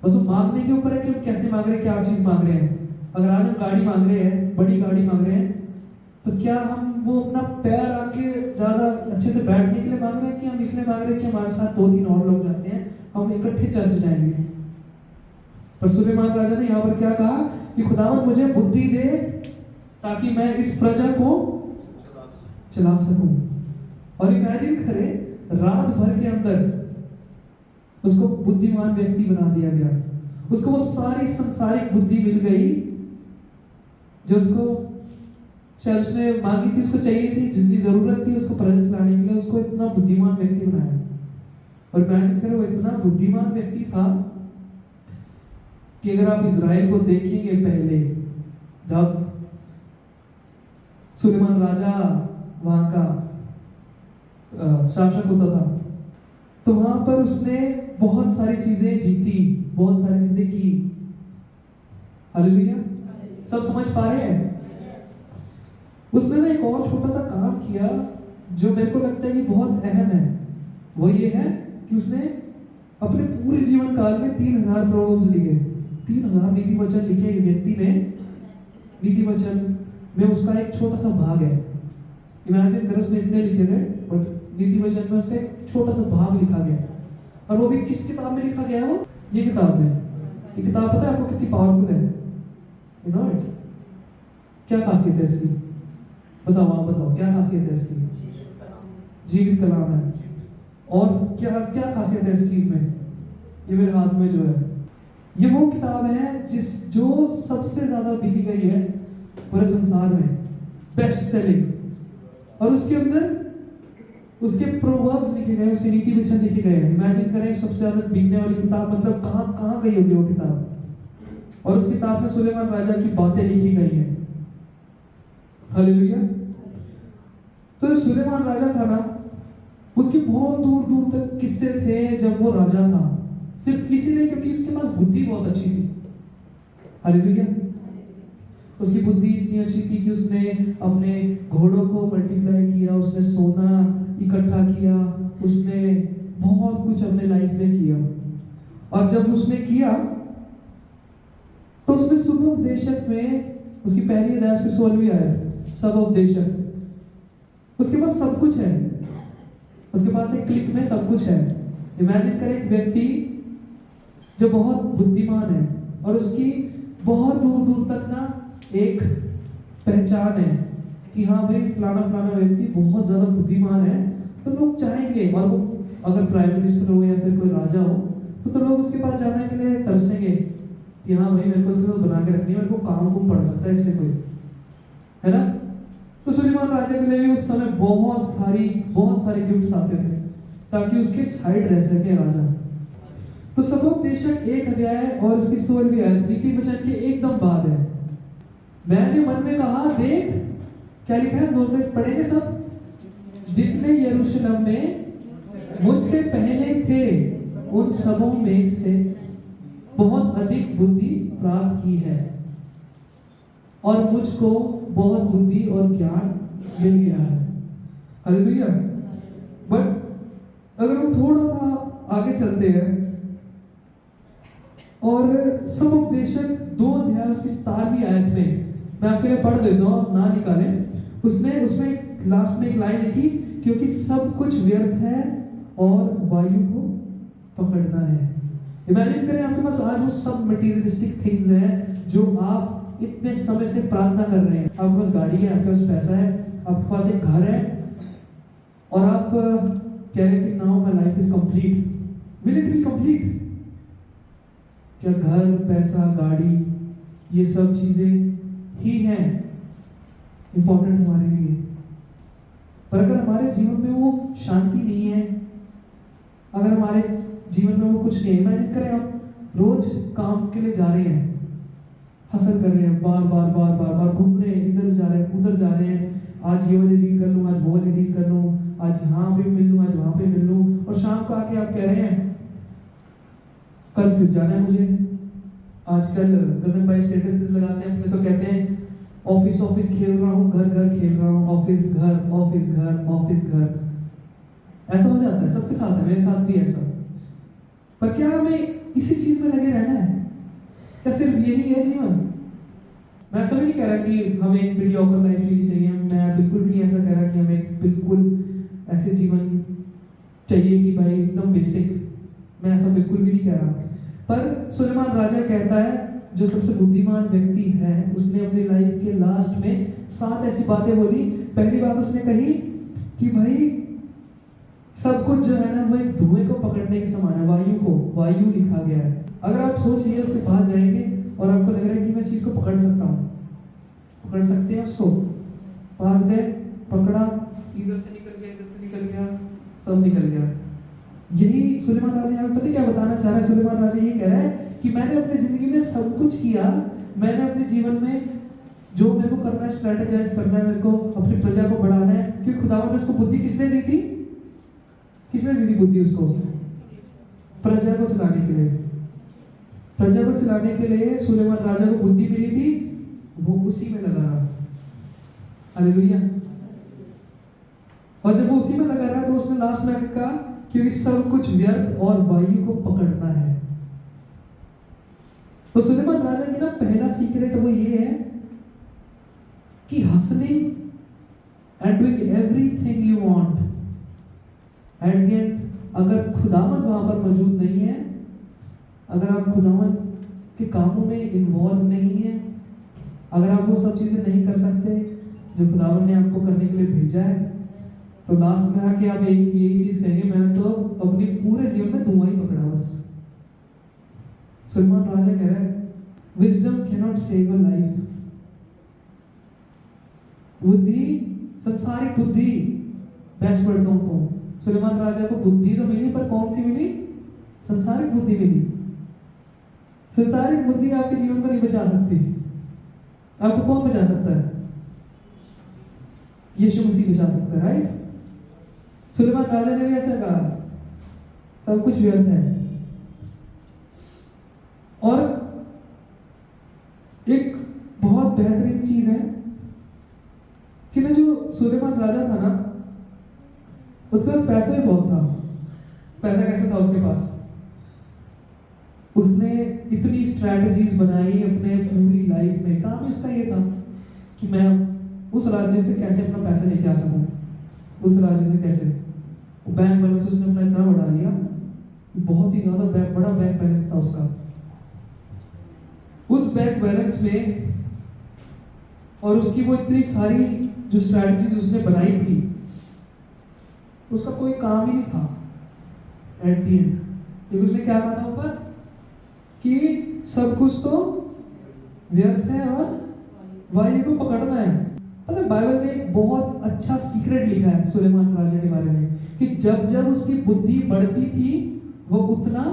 बस वो मांगने के ऊपर है कि हम कैसे मांग रहे हैं, क्या चीज मांग रहे हैं। अगर आज हम गाड़ी मांग रहे हैं, बड़ी गाड़ी मांग रहे हैं, तो क्या हम वो अपना पैर आके ज्यादा अच्छे से बैठने के लिए मांग रहे हैं, कि हम इसलिए मांग रहे हैं कि हमारे साथ 2-3 और लोग जाते हैं, हम इकट्ठे चर्च जाएंगे? पर सुलेमान राजा ने यहाँ पर क्या कहा कि खुदावंद मुझे बुद्धि दे, ताकि मैं इस प्रजा को चला सकूं। और इमेजिन करें, रात भर के अंदर उसको बुद्धिमान व्यक्ति बना दिया गया। उसको वो सारी संसारिक बुद्धि मिल गई जो उसको शायद उसने मांगी थी, उसको चाहिए थी, जितनी जरूरत थी उसको प्रजा चलाने के लिए। उसको इतना बुद्धिमान व्यक्ति बनाया। और इमेजिन करें, वो इतना बुद्धिमान व्यक्ति था कि अगर आप इजराइल को देखेंगे, पहले जब सुलेमान राजा वहां का शासक होता था, तो वहां पर उसने बहुत सारी चीजें जीती, बहुत सारी चीजें की। हालेलुया। सब समझ पा रहे हैं? उसने ना एक और छोटा सा काम किया जो मेरे को लगता है कि बहुत अहम है। वो ये है कि उसने अपने पूरे जीवन काल में 3000 प्रोवर्ब्स लिखे, 3000 नीति वचन लिखे। एक व्यक्ति ने नीति वचन में उसका एक छोटा सा भाग है। इमेजिन करो उसने इतने लिखे थे, बट नीति वचन में उसका एक छोटा सा भाग लिखा गया। और वो भी किस किताब में लिखा गया है? वो ये किताब में। ये किताब पता है आपको कितनी पावरफुल है? You know it? क्या खासियत है इसकी? बताओ, आप बताओ क्या खासियत है इसकी? जीवित कलाम है। और क्या क्या खासियत है इस चीज में? ये मेरे हाथ में जो है, ये वो किताब है जो सबसे ज्यादा बिकी गई है पूरे संसार में, बेस्ट सेलिंग। और उसके अंदर उसके प्रोवर्ब्स लिखे गए, उसके नीति वचन लिखे गए हैं। इमेजिन करें सबसे ज्यादा बिकने वाली किताब, मतलब कहाँ गई होगी वो किताब। और उस किताब में सुलेमान राजा की बातें लिखी गई हैं। हालेलुया। तो सुलेमान राजा था ना, उसके बहुत दूर दूर तक किस्से थे जब वो राजा था, सिर्फ इसीलिए क्योंकि उसके पास बुद्धि बहुत अच्छी थी। हालेलुया। उसकी बुद्धि इतनी अच्छी थी कि उसने अपने घोड़ों को मल्टीप्लाई किया, उसने सोना इकट्ठा किया, उसने बहुत कुछ अपने लाइफ में किया। और जब उसने किया तो उसने सुबोपदेशक में, उसकी पहली अध्याय उसके 16वीं आयत, सुबोपदेशक, उसके पास सब कुछ है। उसके पास एक क्लिक में सब कुछ है। इमेजिन करें एक व्यक्ति जो बहुत बुद्धिमान है और उसकी बहुत दूर दूर तक ना एक पहचान है कि हाँ भाई फलाना फलाना व्यक्ति बहुत ज्यादा बुद्धिमान है, तो लोग चाहेंगे, और वो अगर प्राइम मिनिस्टर हो या फिर कोई राजा हो तो लोग उसके पास जाने के लिए तरसेंगे कि हाँ भाई मेरे को इसके साथ बना के रखनी है, मेरे को काम को पढ़ सकता है इससे कोई, है ना। तो सुलेमान राजा के लिए भी उस समय बहुत सारे गिफ्ट्स आते थे ताकि उसके साइड रह सके राजा। तो सुबोपदेशक 1 अध्याय और उसकी 16वीं आयत नीति वचन के एकदम बाद है। मैंने मन में कहा, देख क्या लिखा है, जोर से पढ़ेंगे सब। जितने यरूशलेम में मुझसे पहले थे उन सबों में से बहुत अधिक बुद्धि प्राप्त की है और मुझको बहुत बुद्धि और ज्ञान मिल गया है। हालेलुया। बट अगर हम थोड़ा सा आगे चलते हैं और सुबोपदेशक 2 अध्याय उसकी 17वीं आयत में, मैं आपके लिए पढ़ देता हूँ, ना निकालें। उसमें लास्ट में एक लाइन लिखी, क्योंकि सब कुछ व्यर्थ है और वायु को पकड़ना है। इमेजिन करें आपके पास आज वो सब मटेरियलिस्टिक थिंग्स हैं जो आप इतने समय से प्रार्थना कर रहे हैं। आपके पास गाड़ी है, आपके पास पैसा है, आपके पास एक घर है, और आप कह रहे हैं कि now my life is complete. Will it be complete? क्या घर, पैसा, गाड़ी, ये सब चीजें ही हैं इंपॉर्टेंट हमारे लिए? पर अगर हमारे जीवन में वो शांति नहीं है, अगर हमारे जीवन में वो कुछ नहीं है, इमेजिन करें आप रोज काम के लिए जा रहे हैं, हसल कर रहे हैं, बार बार घूम रहे हैं, इधर जा रहे हैं, उधर जा रहे हैं, आज ये वाली डील कर लूँ, आज वो वाली डील कर लूँ, आज यहाँ पे मिल लूँ, आज वहाँ पे मिल लूँ, और शाम को आके आप कह रहे हैं कल फिर जाना है मुझे। आजकल गगन भाई स्टेटसेस लगाते हैं अपने, तो कहते हैं ऑफिस खेल रहा हूँ, घर खेल रहा हूँ, ऑफिस घर। ऐसा हो जाता है, सबके साथ है, मेरे साथ भी ऐसा। पर क्या हमें इसी चीज में लगे रहना है? क्या सिर्फ यही है जीवन? मैं ऐसा भी नहीं कह रहा कि हमें एक मीडियोकर लाइफ जीनी चाहिए, मैं बिल्कुल भी नहीं ऐसा कह रहा कि हमें बिल्कुल ऐसे जीवन चाहिए कि भाई एकदम बेसिक, मैं ऐसा बिल्कुल भी नहीं कह रहा। पर सुलेमान राजा कहता है, जो सबसे बुद्धिमान व्यक्ति है, उसने अपनी लाइफ के लास्ट में 7 ऐसी बातें बोली। पहली बात उसने कही कि भाई सब कुछ जो है ना वो एक धुएं को पकड़ने के समान है, वायु लिखा गया है। अगर आप सोचिए उसके पास जाएंगे और आपको लग रहा है कि मैं इस चीज को पकड़ सकता हूँ, पकड़ सकते हैं उसको? पास गए, पकड़ा, इधर से निकल गया, सब निकल गया। यही सुलेमान राजा यहाँ पता क्या बताना चाह रहा है? सुलेमान राजा ये कह रहा है कि मैंने अपनी जिंदगी में सब कुछ किया, मैंने अपने जीवन में जो मेरे को करना है, स्ट्रेटेजाइज करना है, मेरे को अपनी प्रजा को बढ़ाना है, क्योंकि खुदावन ने उसको बुद्धि किसने दी थी? किसने दी थी बुद्धि उसको? प्रजा को चलाने के लिए। प्रजा को चलाने के लिए सुलेमान राजा को बुद्धि मिली थी, वो उसी में लगा रहा। हालेलुया। और जब वो उसी में लगा रहा तो उसने लास्ट में कहा क्योंकि सब कुछ व्यर्थ और वायु को पकड़ना है। तो सुलेमान राजा की ना पहला सीक्रेट वो ये है कि hustling and doing everything you want, at the end अगर खुदावंद वहां पर मौजूद नहीं है, अगर आप खुदावंद के कामों में इन्वॉल्व नहीं है, अगर आप वो सब चीजें नहीं कर सकते जो खुदावंद ने आपको करने के लिए भेजा है, तो लास्ट में आके आप यही चीज कहेंगे, मैंने तो अपनी पूरे जीवन में धुआं ही पकड़ा बस। सुलेमान राजा कह रहा है wisdom cannot save a life. बुद्धि, संसारिक बुद्धि, बेस्ट वर्ड कहूं तो सुलेमान राजा को बुद्धि तो मिली, पर कौन सी मिली? संसारिक बुद्धि मिली। संसारिक बुद्धि आपके जीवन को नहीं बचा सकती। आपको कौन बचा सकता है? यीशु मसीह बचा सकता है, राइट? सुलेमान राजा ने भी ऐसा कहा, सब कुछ व्यर्थ है। और एक बहुत बेहतरीन चीज है कि ना जो सुलेमान राजा था ना, उसके पास पैसा भी बहुत था। पैसा कैसे था उसके पास? उसने इतनी स्ट्रैटेजीज बनाई अपने पूरी लाइफ में। काम उसका ये था कि मैं उस राज्य से कैसे अपना पैसा लेके आ सकूं, उस राज्य से कैसे। बैंक बैलेंस उसने अपना इतना बढ़ा लिया, बहुत ही ज्यादा बड़ा बैंक बैलेंस था उसका। उस बैंक बैलेंस में और उसकी वो इतनी सारी जो स्ट्रैटेजीज उसने बनाई थी, उसका कोई काम ही नहीं था एट द एंड। क्योंकि उसने क्या कहा था ऊपर कि सब कुछ तो व्यर्थ है और वायु को पकड़ना है। पता है बाइबल में एक बहुत अच्छा सीक्रेट लिखा है सुलेमान राजा के बारे में कि जब जब उसकी बुद्धि बढ़ती थी वो उतना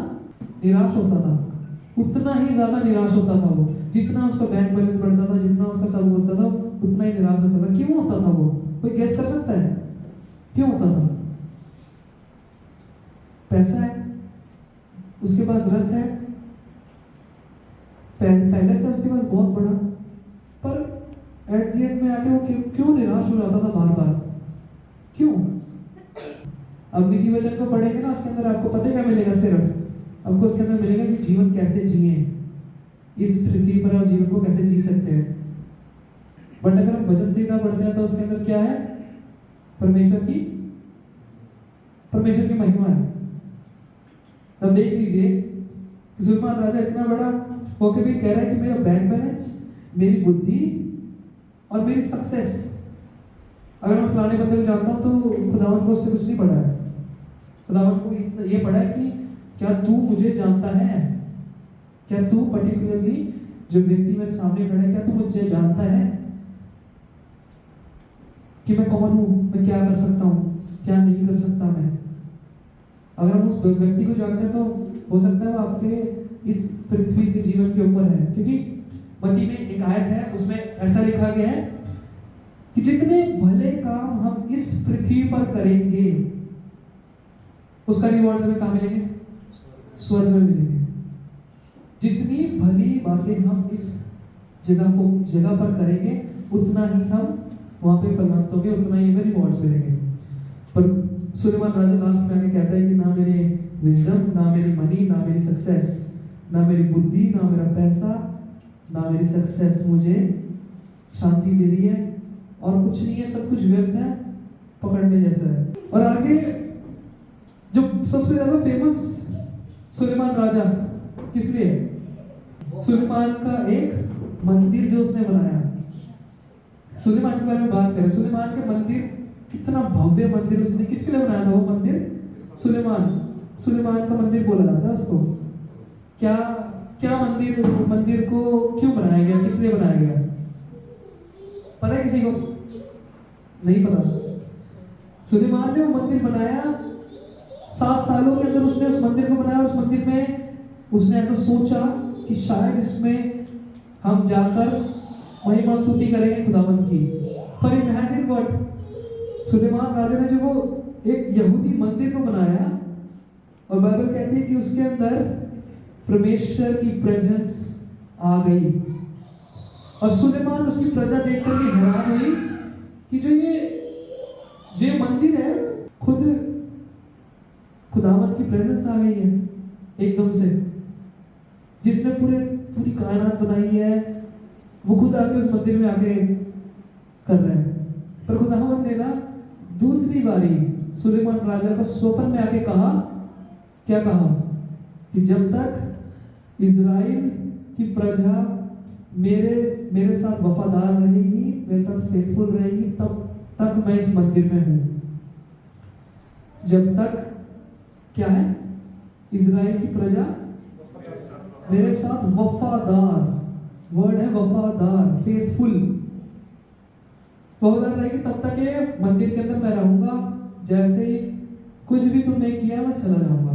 निराश होता था, उतना ही ज्यादा निराश होता था वो। जितना उसका बैंक बैलेंस बढ़ता था, जितना उसका सब होता था, उतना ही निराश होता था। क्यों होता था वो? कोई गेस कर सकता है क्यों होता था? पैसा है, उसके पास रथ है, पहले से उसके पास बहुत बड़ा, पर एट द एंड में आके वो क्यों निराश हो जाता था बार बार? क्यों? अब नीति वचन को पढ़ेंगे ना, उसके अंदर आपको पता है क्या मिलेगा? सिर्फ आपको उसके अंदर मिलेगा कि जीवन कैसे जिए, इस पृथ्वी पर आप जीवन को कैसे जी सकते हैं। बट अगर हम वचन संहिता पढ़ते हैं तो उसके अंदर क्या है? परमेश्वर की महिमा है। अब देख लीजिए कि सुलेमान राजा इतना बड़ा होकर भी कह रहा है कि मेरा बैंक बैलेंस, मेरी बुद्धि और मेरी सक्सेस, अगर मैं फलाने बंदे को जानता हूं तो खुदावन को उससे कुछ नहीं पढ़ा है। खुदावन को इतना ये पढ़ा है कि क्या तू मुझे जानता है? क्या तू पर्टिकुलरली जो व्यक्ति मेरे सामने खड़ा है, क्या तू मुझे जानता है कि मैं कौन हूं, मैं क्या कर सकता हूं, क्या नहीं कर सकता मैं? अगर हम उस व्यक्ति को जानते हैं तो हो सकता है वो आपके इस पृथ्वी के जीवन के ऊपर है। क्योंकि मत्ती में एक आयत है, उसमें ऐसा लिखा गया है कि जितने भले काम हम इस पृथ्वी पर करेंगे उसका रिवॉर्ड हमें कहाँ मिलेंगे? स्वर्ग में मिलेंगे। जितनी भली बातें हम इस जगह पर करेंगे उतना ही हम वहां पे फलवंत होंगे, उतना ही हमें रिवॉर्ड्स मिलेंगे। पर सुलेमान राजा लास्ट में आके कहता है कि ना मेरे विजडम, ना मेरी मनी, ना मेरी सक्सेस, ना मेरी बुद्धि, ना मेरा पैसा, ना मेरी सक्सेस मुझे शांति दे रही है, और कुछ नहीं है, सब कुछ व्यर्थ है, पकड़ने जैसा है। और आगे जो सबसे ज्यादा फेमस सुलेमान राजा किस लिए? सुलेमान का एक मंदिर जो उसने बनाया। सुलेमान के बारे में बात करें, सुलेमान के मंदिर, कितना भव्य मंदिर उसने किसके लिए बनाया था? वो मंदिर सुलेमान का मंदिर बोला जाता है उसको। क्या मंदिर को क्यों बनाया गया, किस लिए बनाया गया? पता है किसी को? नहीं पता। सुलेमान ने वो मंदिर बनाया, 7 सालों के अंदर उसने उस मंदिर को बनाया। उस मंदिर में उसने ऐसा सोचा कि शायद इसमें हम जाकर महिमा स्तुति करेंगे खुदावंद की। पर इमेजिन व्हाट, सुलेमान राजा ने जो वो एक यहूदी मंदिर को बनाया, और बाइबल कहती है कि उसके अंदर परमेश्वर की प्रेजेंस आ गई, और सुलेमान उसकी प्रजा देखकर भी हैरान हुई कि जो मंदिर है खुद खुदावंत की प्रेजेंस आ गई है एकदम से। जिसने पूरी कायनात बनाई है वो खुद आके उस मंदिर में आके कर रहे हैं। पर खुदावंत ने ना दूसरी बारी सुलेमान राजा को स्वप्न में आके कहा, क्या कहा कि जब तक इज़राइल की प्रजा मेरे साथ वफादार रहेगी, मेरे साथ फेथफुल रहेगी, तब तक मैं इस मंदिर में हूं। जब तक क्या है, इज़राइल की प्रजा मेरे साथ वफादार, वर्ड है वफादार, फेथफुल, वफादार रहेगी, तब तक ये मंदिर के अंदर मैं रहूंगा। जैसे ही कुछ भी तुमने किया मैं चला जाऊंगा।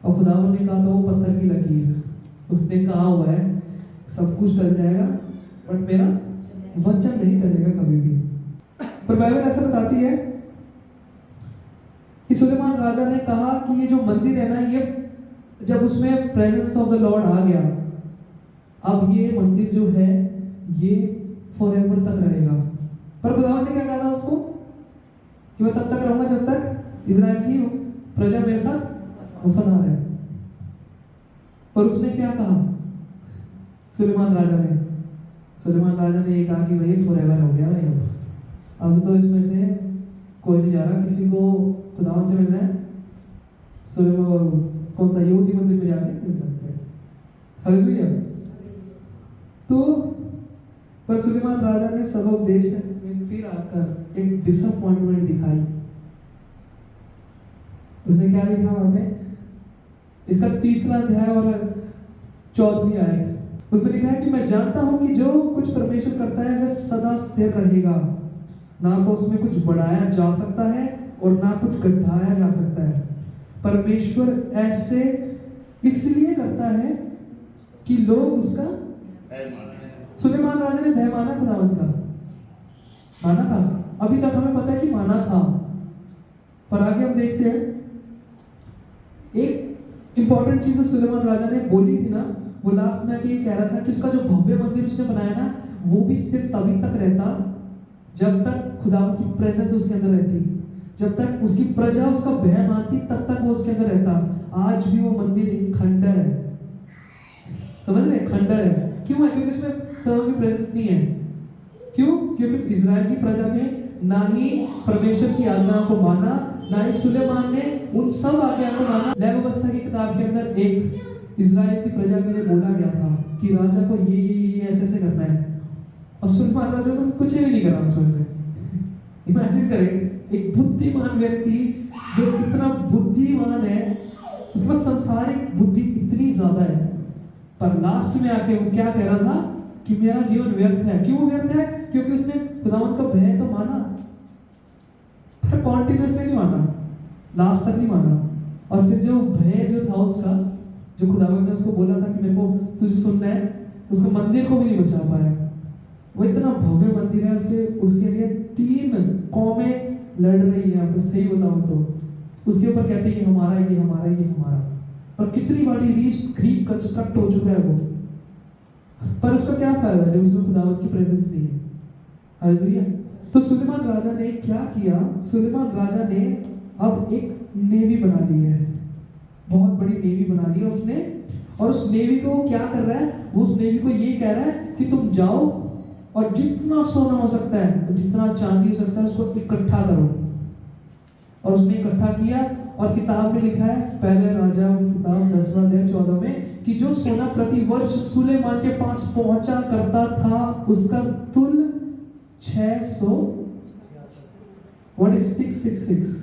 और खुदावन ने कहा था वो पत्थर की लकीर, उसने कहा हुआ है सब कुछ टल जाएगा बट मेरा वचन नहीं टलेगा कभी भी। पर बाइबल ऐसा बताती है कि सुलेमान राजा ने कहा कि ये जो मंदिर है ना, ये जब उसमें प्रेजेंस ऑफ द लॉर्ड आ गया, अब ये मंदिर जो है ये फॉरएवर तक रहेगा। पर खुदावन ने क्या कहा था उसको कि मैं तब तक रहूंगा जब तक इज़राइल की प्रजा मेरे साथ वफादार है। पर उसने क्या कहा सुलेमान राजा ने ये कहा कि भाई फॉरएवर हो गया भाई, अब तो इसमें से कोई नहीं जा रहा, किसी को खुदावन से मिलना है सुलेमान कौन सा यहूदी मंदिर में जाके मिल सकते हैं। हालेलुया। तो पर सुलेमान राजा ने सभोपदेश में फिर आकर एक डिसअपॉइंटमेंट दिखाई। उसने क्या लिखा वहां पे, इसका 3रा अध्याय और 14वीं आयत, उसमें लिखा है कि मैं जानता हूं कि जो कुछ परमेश्वर करता है वह सदा स्थिर रहेगा, ना तो उसमें कुछ बढ़ाया जा सकता है और ना कुछ घटाया जा सकता है। परमेश्वर ऐसे इसलिए करता है कि लोग उसका, सुलेमान राजा ने भय माना, खुदावंत का माना था। अभी तक हमें पता है कि माना था, पर आगे हम देखते हैं एक इंपॉर्टेंट चीज जो सुलेमान राजा ने बोली थी ना, वो लास्ट में आके ये कह रहा था कि उसका जो भव्य मंदिर उसने बनाया ना, वो भी स्थिर तभी तक रहता जब तक खुदावंत की प्रेजेंस उसके अंदर रहती, जब तक उसकी प्रजा उसका भय मानती, तब तक वो उसके अंदर रहता। आज भी वो मंदिर एक खंडर है, समझ रहे, खंडर है। क्यों है? क्योंकि उसमें खुदावंत की प्रेजेंस नहीं है। क्यों? क्योंकि इज़राइल की प्रजा ने ना ही परमेश्वर की आज्ञा को माना, ना ही सुलेमान ने उन सब आज्ञा को माना। लेवी व्यवस्था की किताब के अंदर एक इज़राइल की प्रजा के लिए बोला गया था कि राजा को ये ऐसे करना है, और सुलेमान राजा को कुछ भी नहीं करा उसमें से। इमेजिन करें एक बुद्धिमान व्यक्ति जो इतना बुद्धिमान है, उसके पास सांसारिक बुद्धि इतनी ज्यादा है, पर लास्ट में आके वो क्या कह रहा था कि मेरा जीवन व्यर्थ है। क्यों व्यर्थ है? क्योंकि उसने खुदावंत का भय तो माना, पर कॉन्टिन्यूसली नहीं माना, लास्ट तक नहीं माना। और फिर जो भय जो था उसका, जो खुदावंत ने उसको बोला था कि मेरे को तुझे सुनना है, उसको मंदिर को भी नहीं बचा पाया। वो इतना भव्य मंदिर है, उसके लिए 3 कौमें लड़ रही है, आपको सही बताऊं तो उसके ऊपर कहते हैं ये हमारा, ये हमारा, ये हमारा। और कितनी बड़ी रिकंस्ट्रक्ट हो चुका है वो, पर उसका क्या फायदा जब उसमें खुदावंत की प्रेजेंस नहीं है। हालेलुया। तो सुलेमान राजा ने क्या किया, सुलेमान राजा ने अब एक नेवी बना ली है, बहुत बड़ी नेवी बना ली है उसने। और उस नेवी को क्या कर रहा है, वो उस नेवी को ये कह रहा है कि तुम जाओ और जितना सोना हो सकता है, जितना चांदी हो सकता है, उसको इकट्ठा करो। और उसने इकट्ठा किया, और किताब में लिखा है, पहले राजाओं की किताब 10वां अध्याय 14 में, कि जो सोना प्रति वर्ष सुलेमान के पास पहुंचा करता था उसका तुल 600, what is 666?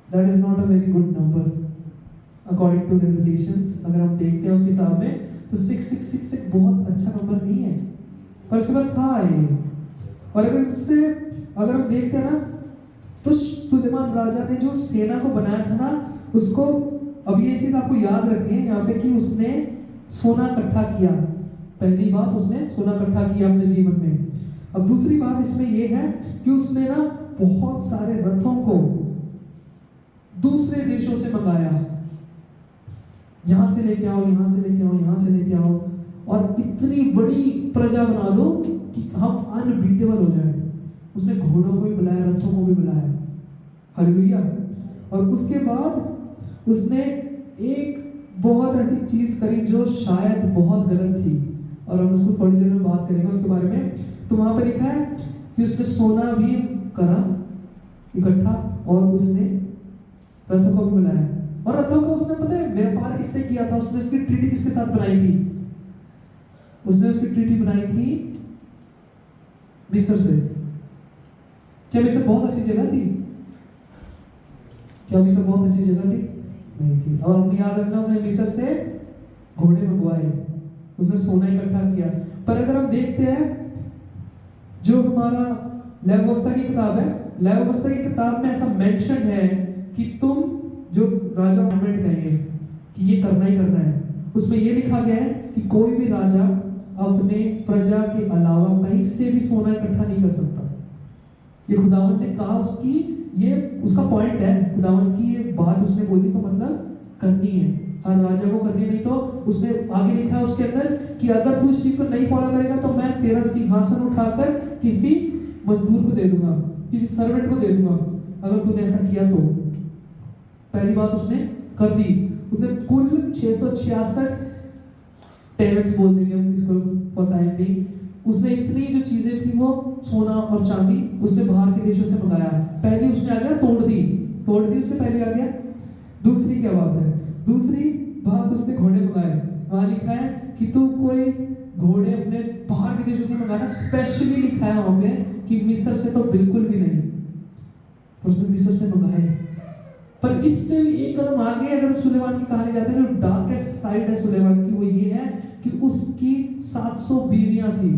That is not a very good number according to revelations. अगर हम देखते हैं उस किताब में तो 666 एक बहुत अच्छा नंबर नहीं है, पर उसके पास था ये। और अगर हम देखते हैं ना, तो सुलेमान राजा ने जो सेना को बनाया था ना, उसको, अब ये चीज आपको याद रखनी है यहाँ पे कि उसने सोना इकट्ठा किया। पहली बात, उसने सोना इकट्ठा किया अपने जीवन में। अब दूसरी बात इसमें ये है कि उसने ना बहुत सारे रथों को दूसरे देशों से मंगाया, यहां से लेके आओ, यहां से लेके आओ, यहां से लेके आओ, और इतनी बड़ी प्रजा बना दो कि हम अनबीटेबल हो जाए। उसने घोड़ों को भी बुलाया, रथों को भी बुलाया। हालेलुया। और उसके बाद उसने एक बहुत ऐसी चीज करी जो शायद बहुत गलत थी, और हम उसको थोड़ी देर में बात करेंगे उसके बारे में। तो वहां पर लिखा है कि उसने सोना भी करा इकट्ठा और उसने रथों को भी बुलाया। और रथों को उसने पता है व्यापार किससे किया था? उसने उसकी ट्रीटी किसके साथ बनाई थी? उसने उसकी ट्रीटी बनाई थी मिस्र से। क्या मिस्र बहुत अच्छी जगह थी? क्या मिस्र बहुत अच्छी जगह थी? नहीं थी। और अपनी याद रखना, उसने मिस्र से घोड़े मंगवाए, उसने सोना इकट्ठा किया। पर अगर हम देखते हैं जो हमारा लेव्यवस्था की किताब है, लेव्यवस्था की किताब में ऐसा मेंशन है कि तुम जो राजा कमेंट कहेंगे कि ये करना ही करना है, उसमें ये लिखा गया है कि कोई भी राजा अपने प्रजा के अलावा कहीं से भी सोना इकट्ठा नहीं कर सकता। ये खुदावन ने कहा, उसकी ये उसका पॉइंट है, खुदावन की ये बात उसने बोली तो मतलब करनी है, हर राजा को करनी। नहीं तो उसने आगे लिखा है उसके अंदर कि अगर तू इस चीज को नहीं फॉलो करेगा तो मैं तेरा सिंहासन उठाकर किसी मजदूर को दे दूंगा, किसी सर्वेंट को दे दूंगा अगर तूने ऐसा किया तो। पहली बात उसने कर दी। उसने कुल 666 टैलेंट्स बोल देंगे हम इसको फॉर टाइम भी। उसने इतनी जो चीजें थी वो सोना और चांदी उसने बाहर के देशों से मंगाया। पहली उसने आ गया तोड़ दी उससे पहले आ गया। दूसरी क्या बात है? दूसरी बात उसने घोड़े मंगाए। वहां लिखा है कि तू कोई घोड़े अपने बाहर के देशों से मंगाना, स्पेशली लिखा है वहां पे कि मिस्र से तो बिल्कुल भी नहीं, पर उसने मिस्र से मंगाए। पर इससे भी एक कदम आगे अगर सुलेमान की कहानी जाते हैं, जो डार्केस्ट साइड है सुलेमान की, वो ये है कि उसकी 700 बीवियां थी,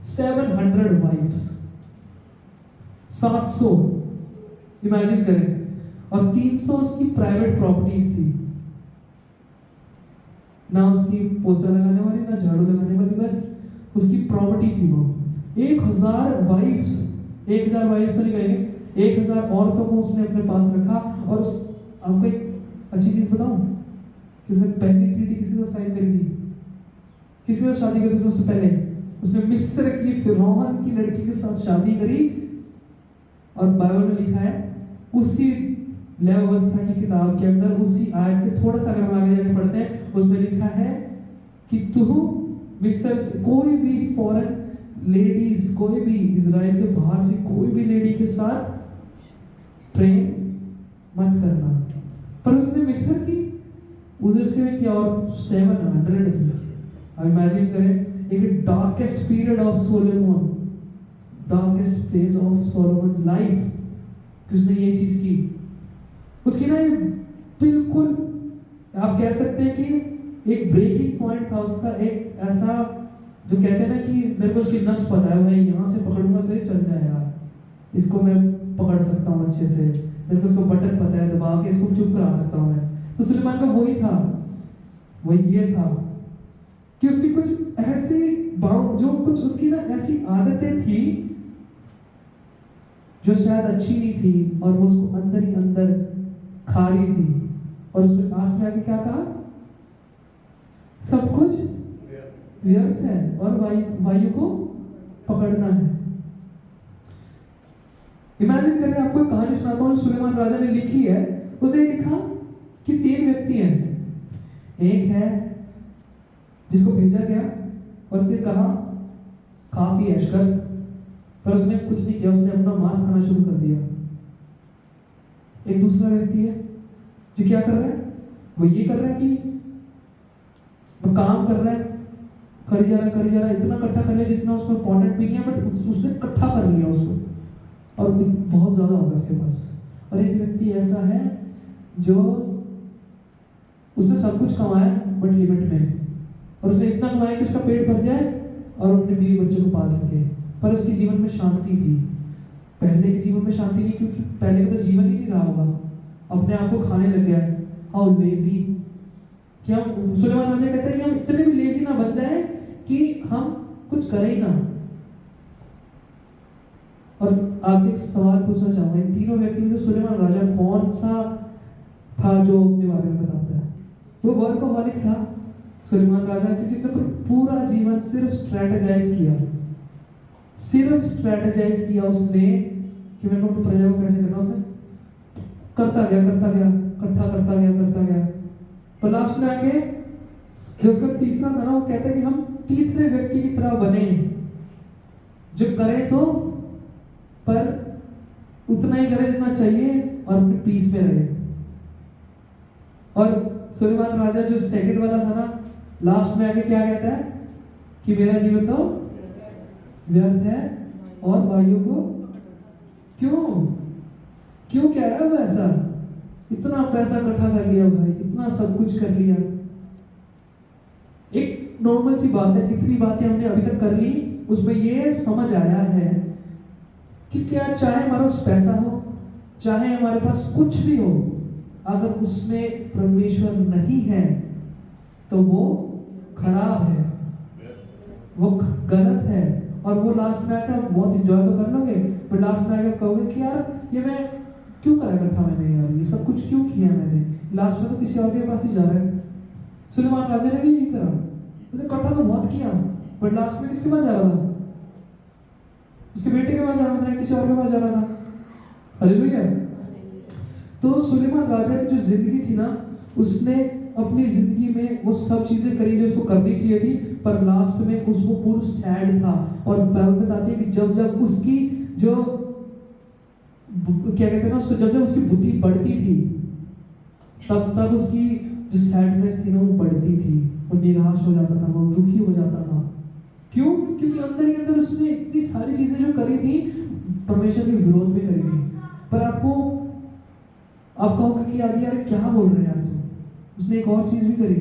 700 वाइफ्स, 700 इमेजिन करें। और 300 उसकी प्राइवेट प्रॉपर्टीज थी, ना उसकी पोछा लगाने वाली ना झाड़ू लगाने वाली, बस उसकी प्रॉपर्टी थी वो। 1000 वाइफ्स, 1000 वाइफ्स तो नहीं कहेंगे, 1000 औरतों को उसने अपने पास रखा। और आपको एक अच्छी चीज बताऊं कि उसने पहली ट्रीटी किसके साथ साइन करी थी? किसके साथ शादी करी थी सबसे पहले? उसने मिस्र की फिरौन की लड़की के साथ शादी करी। और बाइबल में लिखा है उसी लेव्यवस्था की किताब के अंदर, उसी आयत के थोड़ा सा अगर हम आगे जाके पढ़ते हैं, उसमें लिखा है कि तू मिस्र से कोई भी फॉरेन लेडीज, कोई भी इजराइल के बाहर से कोई भी लेडी के साथ प्रेम मत करना। पर उसने मिस्र की उधर से भी किया और 700 थी। अब इमेजिन करें एक darkest period of Solomon, darkest phase of Solomon's life, कि उसने ये चीज की। उसकी ना बिल्कुल आप कह सकते हैं कि एक ब्रेकिंग पॉइंट था उसका, एक ऐसा जो कहते हैं ना कि मेरे को उसकी नस पता है, भाई यहाँ से पकड़ूंगा तो ये चल जाए यार, इसको मैं पकड़ सकता हूँ अच्छे से, मेरे को इसको बटन पता है, दबा के इसको चुप करा सकता हूँ मैं। तो सुलेमान का वही था, वही ये था कि उसकी कुछ ऐसी जो कुछ उसकी ना ऐसी आदतें थी जो शायद अच्छी नहीं थी, और वो उसको अंदर ही अंदर खा रही थी। और उसमें लास्ट में आके क्या कहा? सब कुछ व्यर्थ है और वायु को पकड़ना है। इमेजिन करें, आपको एक कहानी सुनाता हूँ सुलेमान राजा ने लिखी है। उसने लिखा कि 3 व्यक्ति हैं। एक है जिसको भेजा गया और उसने कहा खा पी ऐश कर, पर उसने कुछ नहीं किया, उसने अपना मांस खाना शुरू कर दिया। एक दूसरा व्यक्ति है जो क्या कर रहा है? वो ये कर रहा है कि वो काम कर रहा है, करी जा रहा है, इतना इकट्ठा कर लिया जितना उसको इम्पोर्टेंट भी नहीं है, बट उसने इकट्ठा कर लिया उसको, और बहुत ज्यादा होगा उसके पास। और एक व्यक्ति ऐसा है जो उसने सब कुछ कमाया बट लिमिट में, और उसने इतना कमाया कि उसका पेट भर जाए और अपने बीवी बच्चों को पाल सके, पर उसके जीवन में शांति थी। पहले के जीवन में शांति नहीं, क्योंकि पहले का तो जीवन ही नहीं रहा होगा, अपने आप को खाने लग गया है। हाउ लेजी, कि हम सुलेमान राजा कहते हैं कि हम इतने भी लेजी ना बन जाए कि हम कुछ करें ही ना। और आपसे एक सवाल पूछना चाहूंगा, इन तीनों व्यक्ति में से सुलेमान राजा कौन सा था जो अपने बारे में बताता है? वो वर्कहॉलिक था सुलेमान राजा, क्योंकि इसने पूरा जीवन सिर्फ स्ट्रेटेजाइज किया उसने कि मेरे को अपनी प्रजा को कैसे करना। उसने करता गया इकट्ठा करता गया। पर लास्ट में आके जो उसका तीसरा था ना, वो कहता है कि हम तीसरे व्यक्ति की तरह बने, जो करें तो पर उतना ही करें जितना चाहिए और अपने पीस में रहे। और सुलेमान राजा जो सेकंड वाला था ना, लास्ट में आके क्या कहता है कि मेरा जीवन तो व्यर्थ है और भाइयों को क्यों कह रहा है वो ऐसा? इतना पैसा इकट्ठा कर लिया भाई, इतना सब कुछ कर लिया। एक नॉर्मल सी बात है, इतनी बातें हमने अभी तक कर ली, उसमें ये समझ आया है कि क्या चाहे हमारा पास पैसा हो, चाहे हमारे पास कुछ भी हो, अगर उसमें परमेश्वर नहीं है तो वो खराब है, वो गलत है। और वो लास्ट में आकर बहुत इंजॉय तो कर लोगे, पर लास्ट में आकर कहोगे कि यार ये मैं क्यों करा इकट्ठा, मैंने यार ये सब कुछ क्यों किया मैंने, लास्ट में तो किसी और के पास ही जा रहा है। सुलेमान राजा ने भी यही करा, उसे इकट्ठा तो बहुत किया, पर लास्ट में किसके पास जा रहा था? उसके बेटे के पास जा रहा था, किसी और के पास जा रहा था। हालेलुया। तो सुलेमान राजा की जो जिंदगी थी ना, उसने अपनी जिंदगी में वो सब चीजें करी जो उसको करनी चाहिए थी, पर लास्ट में उसको पूरा सैड था। और बाइबल बताती है कि जब उसकी जो क्या कहते हैं ना, उसको जब उसकी बुद्धि बढ़ती थी, तब उसकी जो सैडनेस थी ना वो बढ़ती थी, वो निराश हो जाता था, वो दुखी हो जाता था। क्यों? क्योंकि अंदर ही अंदर उसने इतनी सारी चीजें जो करी थी परमेश्वर के विरोध में करी थी। पर आप कहोगे कि यार क्या बोल रहे हैं यार तुम, उसने एक और चीज भी करी,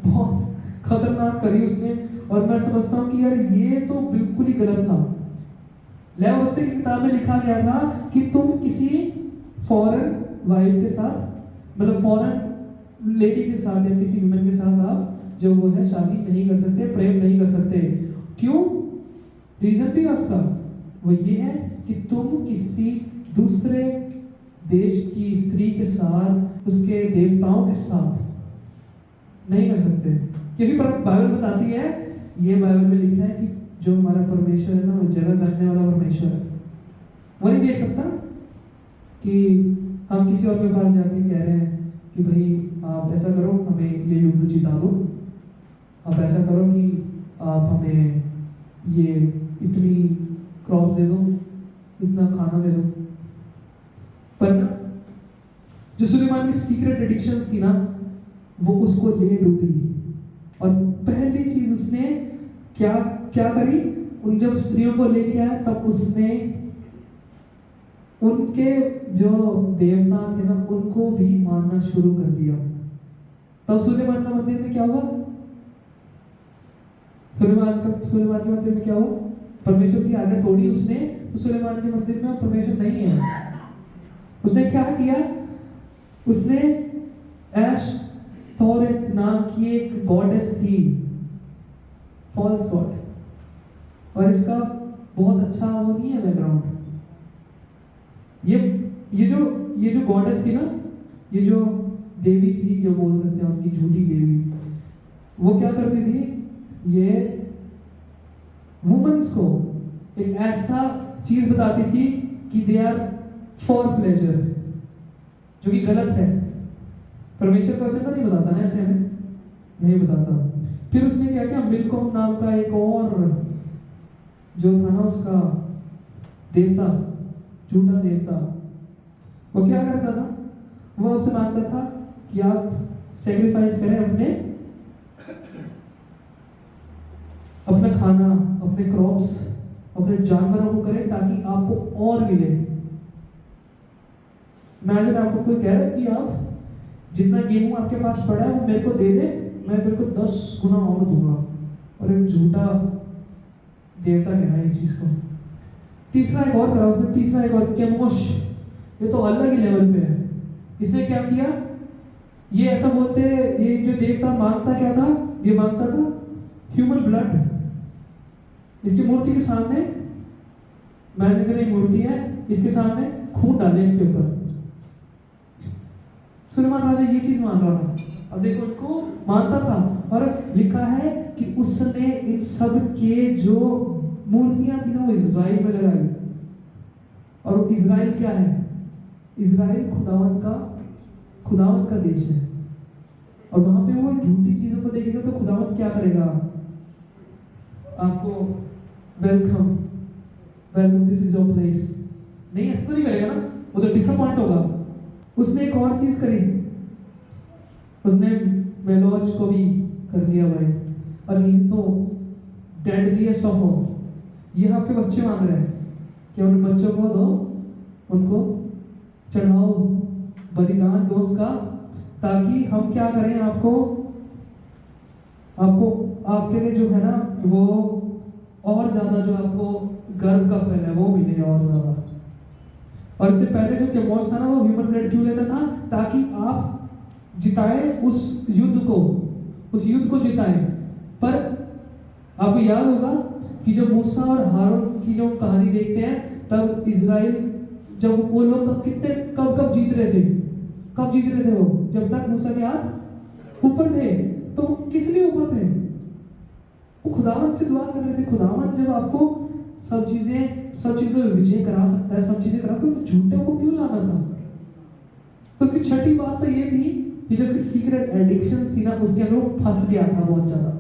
बहुत खतरनाक करी उसने। और मैं समझता हूँ कि यार ये तो बिल्कुल ही गलत था। लेवितियुस की किताब में लिखा गया था कि तुम किसी फॉरेन वाइफ के साथ, मतलब फॉरेन लेडी के साथ या किसी वुमेन के साथ आप जो वो है शादी नहीं कर सकते, प्रेम नहीं कर सकते। क्यों? रीजन भी है उसका, वो ये है कि तुम किसी दूसरे देश की स्त्री के साथ, उसके देवताओं के साथ नहीं कर सकते। क्योंकि बाइबल बताती है, ये बाइबल में लिखा है कि जो हमारा परमेश्वर है ना, वो जगत रखने वाला परमेश्वर है। वो नहीं देख सकता कि हम किसी और के पास जाके कह रहे हैं कि भाई आप ऐसा करो, हमें ये युद्ध जिता दो, आप ऐसा करो कि आप हमें ये इतनी क्रॉप दे दो, इतना खाना दे दो। पर ना जो सुलेमान की सीक्रेट एडिक्शंस थी ना, वो उसको ले डूबी। और पहली चीज उसने क्या करी, उन जब स्त्रियों को लेके आया तब उसने उनके जो देवता थे ना उनको भी मानना शुरू कर दिया। तब सुलेमान का मंदिर में क्या हुआ? सुलेमान के मंदिर में क्या हुआ? परमेश्वर की आज्ञा तोड़ी उसने, तो सुलेमान के मंदिर में परमेश्वर नहीं है। उसने क्या किया? उसने एशतोरेत नाम की एक गॉडेस थी, फॉल्स गॉड, और इसका बहुत अच्छा वो नहीं है बैकग्राउंड। ये जो गॉडेस थी ना, ये जो देवी थी, जो बोल सकते हैं उनकी झूठी देवी, वो क्या करती थी? ये वुमेन्स को एक ऐसा चीज बताती थी कि दे आर फॉर प्लेजर, जो कि गलत है। परमेश्वर का वचन नहीं बताता ना, ऐसे हमें नहीं बताता। फिर उसने क्या किया? मिल्कोम नाम का एक और जो था ना उसका देवता, झूठा देवता, वो क्या करता था? वो आपसे मांगता था कि आप सैक्रिफाइस करें अपना खाना, अपने क्रॉप्स, अपने जानवरों को करें ताकि आपको और मिले। इमेजिन आपको कोई कह रहा है कि आप जितना गेहूं आपके पास पड़ा है वो मेरे को दे दे, मैं तेरे को 10 गुना और दूंगा। और एक झूठा देवता कह रहा है इस चीज को। तीसरा एक और करा उसने, तीसरा एक और केमोश, ये तो अलग ही लेवल पे है। इसने क्या किया? ये ऐसा बोलते, ये जो देवता मांगता क्या था? ये मांगता था ह्यूमन ब्लड। इसकी मूर्ति के सामने, इमेजिन करें मूर्ति है, इसके सामने खून डाले इसके ऊपर। सुलेमान राजा ये चीज मान रहा था। अब देखो, उनको मानता था, और लिखा है कि उसने इन सब के जो मूर्तियां थी ना वो इजराइल में लगाई। और इजराइल क्या है? इजराइल खुदावंत का देश है, और वहां पे वो झूठी चीजों को देखेगा तो खुदावंत क्या करेगा? आपको welcome this is your place, नहीं ऐसा तो नहीं करेगा ना, वो तो डिसअपॉइंट होगा। उसने एक और चीज करी, उसने मेलोज को भी कर लिया भाई, और ये तो डेडलीस्ट ऑफ ऑल, ये आपके बच्चे मांग रहे हैं कि उन बच्चों को दो, उनको चढ़ाओ बलिदान दोस्त का, ताकि हम क्या करें, आपको आपके लिए जो है ना वो और ज्यादा जो आपको गर्व का फल है वो मिले और ज्यादा। और इससे पहले जो केमोश था ना वो ह्यूमन ब्लड क्यों लेता था? ताकि आप जिताए उस युद्ध को जिताए। पर आपको याद होगा कि जब मूसा और हारून की जो कहानी देखते हैं, तब इजराइल जब वो लोग कब जीत रहे थे? कब जीत रहे थे वो? जब तक मूसा के हाथ ऊपर थे। तो वो किस लिए ऊपर थे? वो खुदावन से दुआ कर रहे थे, खुदावन जब आपको सब चीजों में विजय करा सकता है, सब चीजें करा, तो झूठे को क्यों लाना था? तो उसकी छठी बात तो ये थी कि जो उसकी सीक्रेट एडिक्शंस थी ना, उसके अंदर वो फंस गया था बहुत ज्यादा।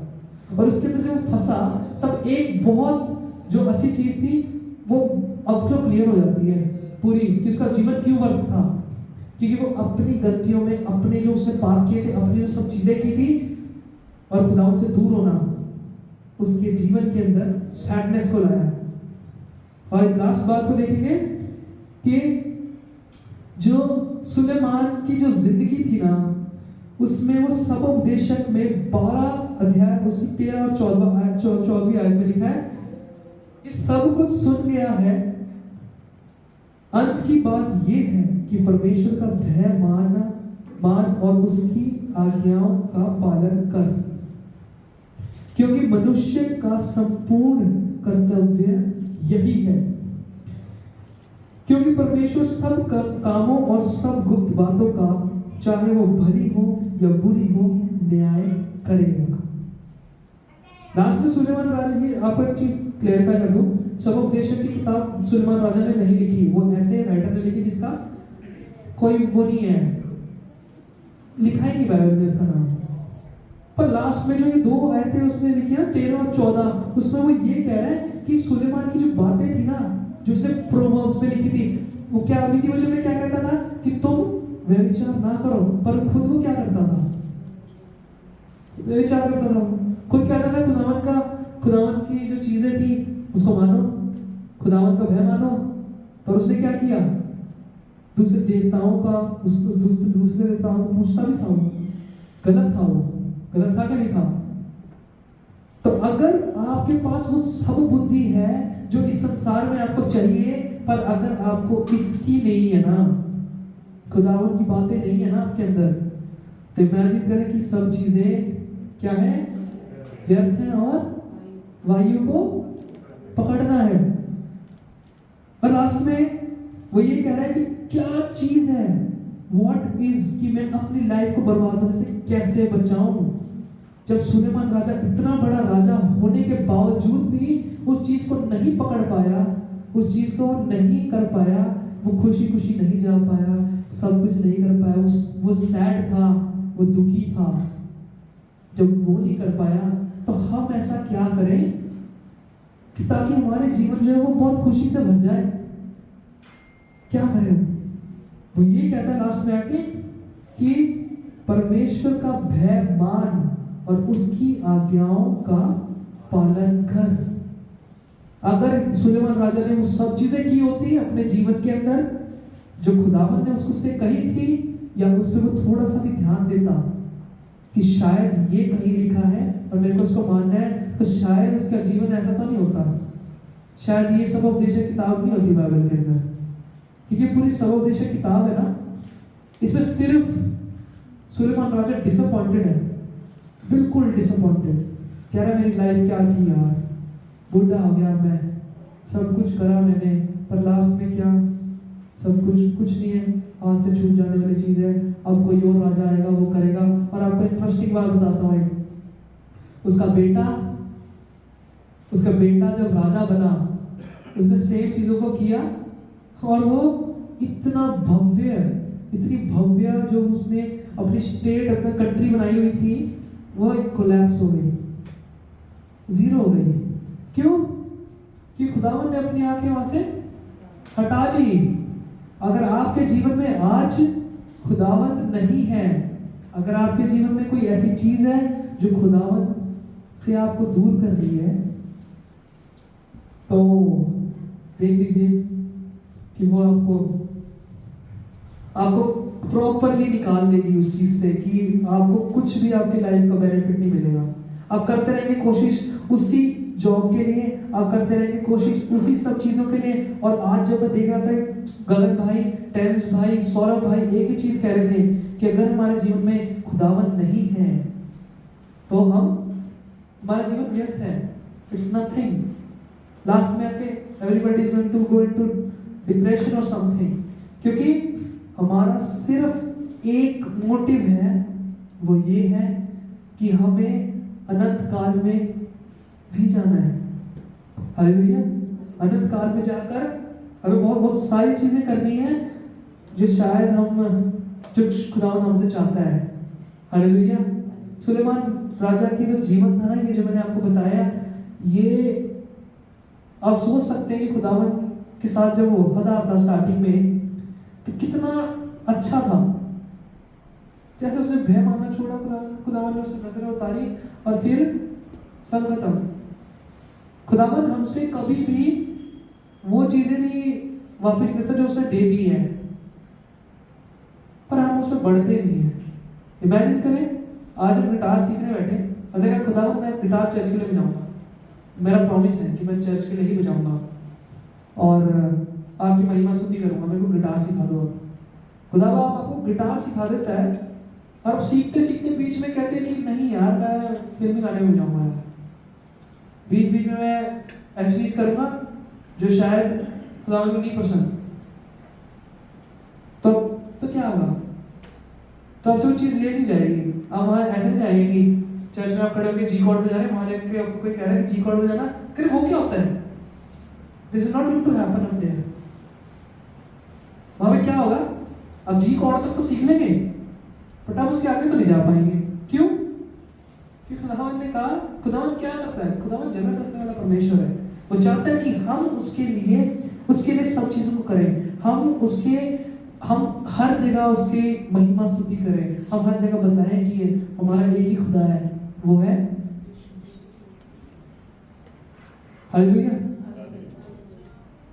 और उसके अंदर जब फंसा, तब एक बहुत जो अच्छी चीज थी वो अब क्यों क्लियर हो जाती है पूरी, कि उसका जीवन क्यों व्यर्थ था, क्योंकि वो अपनी गलतियों में, अपने जो उसने पाप किए थे, अपनी जो सब चीजें की थी, और खुदावन से दूर होना उसके जीवन के अंदर सैडनेस को लाया। और लास्ट बात को देखेंगे कि जो सुलेमान की जो जिंदगी थी ना, उसमें वो सबोपदेशक में 12 अध्याय उसकी 13 और 14वीं आयत में लिखा है कि सब कुछ सुन गया है, अंत की बात ये है कि परमेश्वर का भय मान और उसकी आज्ञाओं का पालन कर, क्योंकि मनुष्य का संपूर्ण कर्तव्य यही है। क्योंकि परमेश्वर सब कामों और सब गुप्त बातों का, चाहे वो भली हो या बुरी हो, न्याय करेगा। लास्ट में सुलेमान राजा, ये आपको एक चीज क्लेरिफाई कर दूं, सबोपदेशक की किताब सुलेमान राजा ने नहीं लिखी, वो ऐसे राइटर ने लिखी जिसका कोई वो नहीं है, लिखा ही नहीं बाइबल में इसका नाम। पर लास्ट में जो ये 2 आयतें उसने लिखी है ना, 13 और 14, उसमें वो ये कह रहा है कि सुलेमान की जो बातें थी ना, जो उसने प्रोवर्ब्स में लिखी थी, वो क्या नीति वचन में क्या कहता था कि तुम व्यभिचार ना करो, पर खुद वो क्या करता था? व्यभिचार करता था। खुद क्या करता था? खुदावन की जो चीजें थी उसको मानो, खुदावन का भय मानो, पर उसने क्या किया? दूसरे देवताओं को पूछता भी था। वो गलत था कि नहीं था? तो अगर आपके पास वो सब बुद्धि है जो इस संसार में आपको चाहिए, पर अगर आपको इसकी नहीं है ना, खुदावन की बातें नहीं है ना आपके अंदर, तो इमेजिन करें कि सब चीजें क्या है? व्यर्थ है, और वायु को पकड़ना है। और लास्ट में वो ये कह रहा है कि क्या चीज है, व्हाट इज, कि मैं अपनी लाइफ को बर्बाद होने से कैसे बचाऊं। जब सुलेमान राजा इतना बड़ा राजा होने के बावजूद भी उस चीज को नहीं पकड़ पाया, उस चीज को नहीं कर पाया, वो खुशी नहीं जा पाया, सब कुछ नहीं कर पाया, वो सैड था, वो दुखी था। जब वो नहीं कर पाया, तो हम ऐसा क्या करें कि ताकि हमारे जीवन जो है वो बहुत खुशी से भर जाए? क्या करें? वो ये कहता है लास्ट में आके कि परमेश्वर का भय मान और उसकी आज्ञाओं का पालन कर। अगर सुलेमान राजा ने वो सब चीजें की होती अपने जीवन के अंदर जो खुदावन ने उसको से कही थी, या उस पर वो थोड़ा सा भी ध्यान देता कि शायद ये कहीं लिखा है और मेरे को उसको मानना है, तो शायद उसका जीवन ऐसा तो नहीं होता। शायद ये सबोपदेशक किताब नहीं होती बाइबल के अंदर, क्योंकि पूरी सबोपदेशक किताब है ना, इसमें सिर्फ सुलेमान राजा डिसअपॉइंटेड है, बिल्कुल डिसअपॉइंटेड, कह रहा है मेरी लाइफ क्या थी यार, बूढ़ा हो गया मैं, सब कुछ करा मैंने, पर लास्ट में क्या, सब कुछ नहीं है, हाथ से छूट जाने वाली चीज है, अब कोई और राजा आएगा वो करेगा। और आपको इंटरेस्टिंग बात बताता हूँ, उसका बेटा जब राजा बना, उसने सेम चीजों को किया, और वो इतना भव्य, इतनी भव्य जो उसने अपनी स्टेट, अपना कंट्री बनाई हुई थी, वो कोलैप्स हो गई, जीरो हो गई। क्यों? कि खुदावन ने अपनी आंखें वहां से हटा ली। अगर आपके जीवन में आज खुदावंत नहीं है, अगर आपके जीवन में कोई ऐसी चीज है जो खुदावंत से आपको दूर कर रही है, तो देख लीजिए कि वो आपको प्रॉपरली निकाल देगी उस चीज से, कि आपको कुछ भी आपके लाइफ का बेनिफिट नहीं मिलेगा। आप करते रहेंगे कोशिश उसी जॉब के लिए, आप करते रहेंगे कोशिश उसी सब चीजों के लिए। और आज जब मैं देख रहा था, गगन भाई, टेंस भाई, सौरभ भाई एक ही चीज कह रहे थे कि अगर हमारे जीवन में खुदावन नहीं है तो हमारा जीवन व्यर्थ है, इट्स नथिंग। लास्ट में आके everybody is going to go into depression और समथिंग, क्योंकि हमारा सिर्फ एक मोटिव है, वो ये है कि हमें अनंत काल में भी जाना है। हालेलुया। अनंत काल में जाकर हमें बहुत बहुत सारी चीजें करनी है जो शायद जो खुदावन हमसे चाहता है। हालेलुया। सुलेमान राजा की जो जीवन था ना, ये जो मैंने आपको बताया, ये आप सोच सकते हैं कि खुदावन के साथ जब वो वफादार था स्टार्टिंग में, तो कितना अच्छा था। जैसे उसने भय मानना छोड़ा, खुदावन ने उससे नजरें उतारी और फिर सब खत्म। खुदावन हमसे कभी भी वो चीजें नहीं वापस लेता जो उसने दे दी है, पर हम उसमें बढ़ते नहीं हैं। इमेजिन करें, आज हम गिटार सीखने बैठे, हमने कहा खुदावन मैं गिटार चर्च के लिए बजाऊंगा, मेरा प्रॉमिस है कि मैं चर्च के लिए ही बजाऊंगा और आपकी महिमा स्तुति करूंगा, मेरे को गिटार सिखा दो। खुदावन आपको गिटार सिखा देता है और सीखते सीखते बीच में कहते हैं कि नहीं यार, मैं फिल्मी गाने में बजाऊंगा यार, बीच बीच में मैं ऐसी चीज करूंगा जो शायद खुदावन को नहीं पसंद। तो क्या होगा? तो आपसे वो चीज ले नहीं जाएगी। आप वहां ऐसे नहीं जाएंगे कि चर्च में आप खड़े होकर जी कॉर्ड बजा रहे हैं, वहां जाके आपको कोई कह रहा है कि जी कॉर्ड बजाना, फिर वो क्या होता है? This is not going to happen up there. वहां पे क्या होगा? अब जी कॉर्ड तक तो सीख लेंगे, बट आप उसके आगे तो नहीं जा पाएंगे। क्यों? कि खुदावन ने कहा, खुदावन क्या करता है? खुदावन जन्नत रखने वाला परमेश्वर है। वो चाहता है कि हम उसके लिए सब चीजों को करें। हम हर जगह उसकी महिमा स्तुति करें। हम हर जगह बताएं कि हमारा एक ही खुदा है, वो है हालेलुया।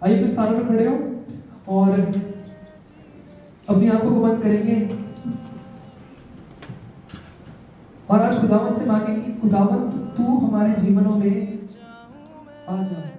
आइए अपने स्थानों पर खड़े हो और अपनी आंखों को बंद करेंगे और आज खुदावन से मांगेंगे, खुदावन तू हमारे जीवनों में आ जा।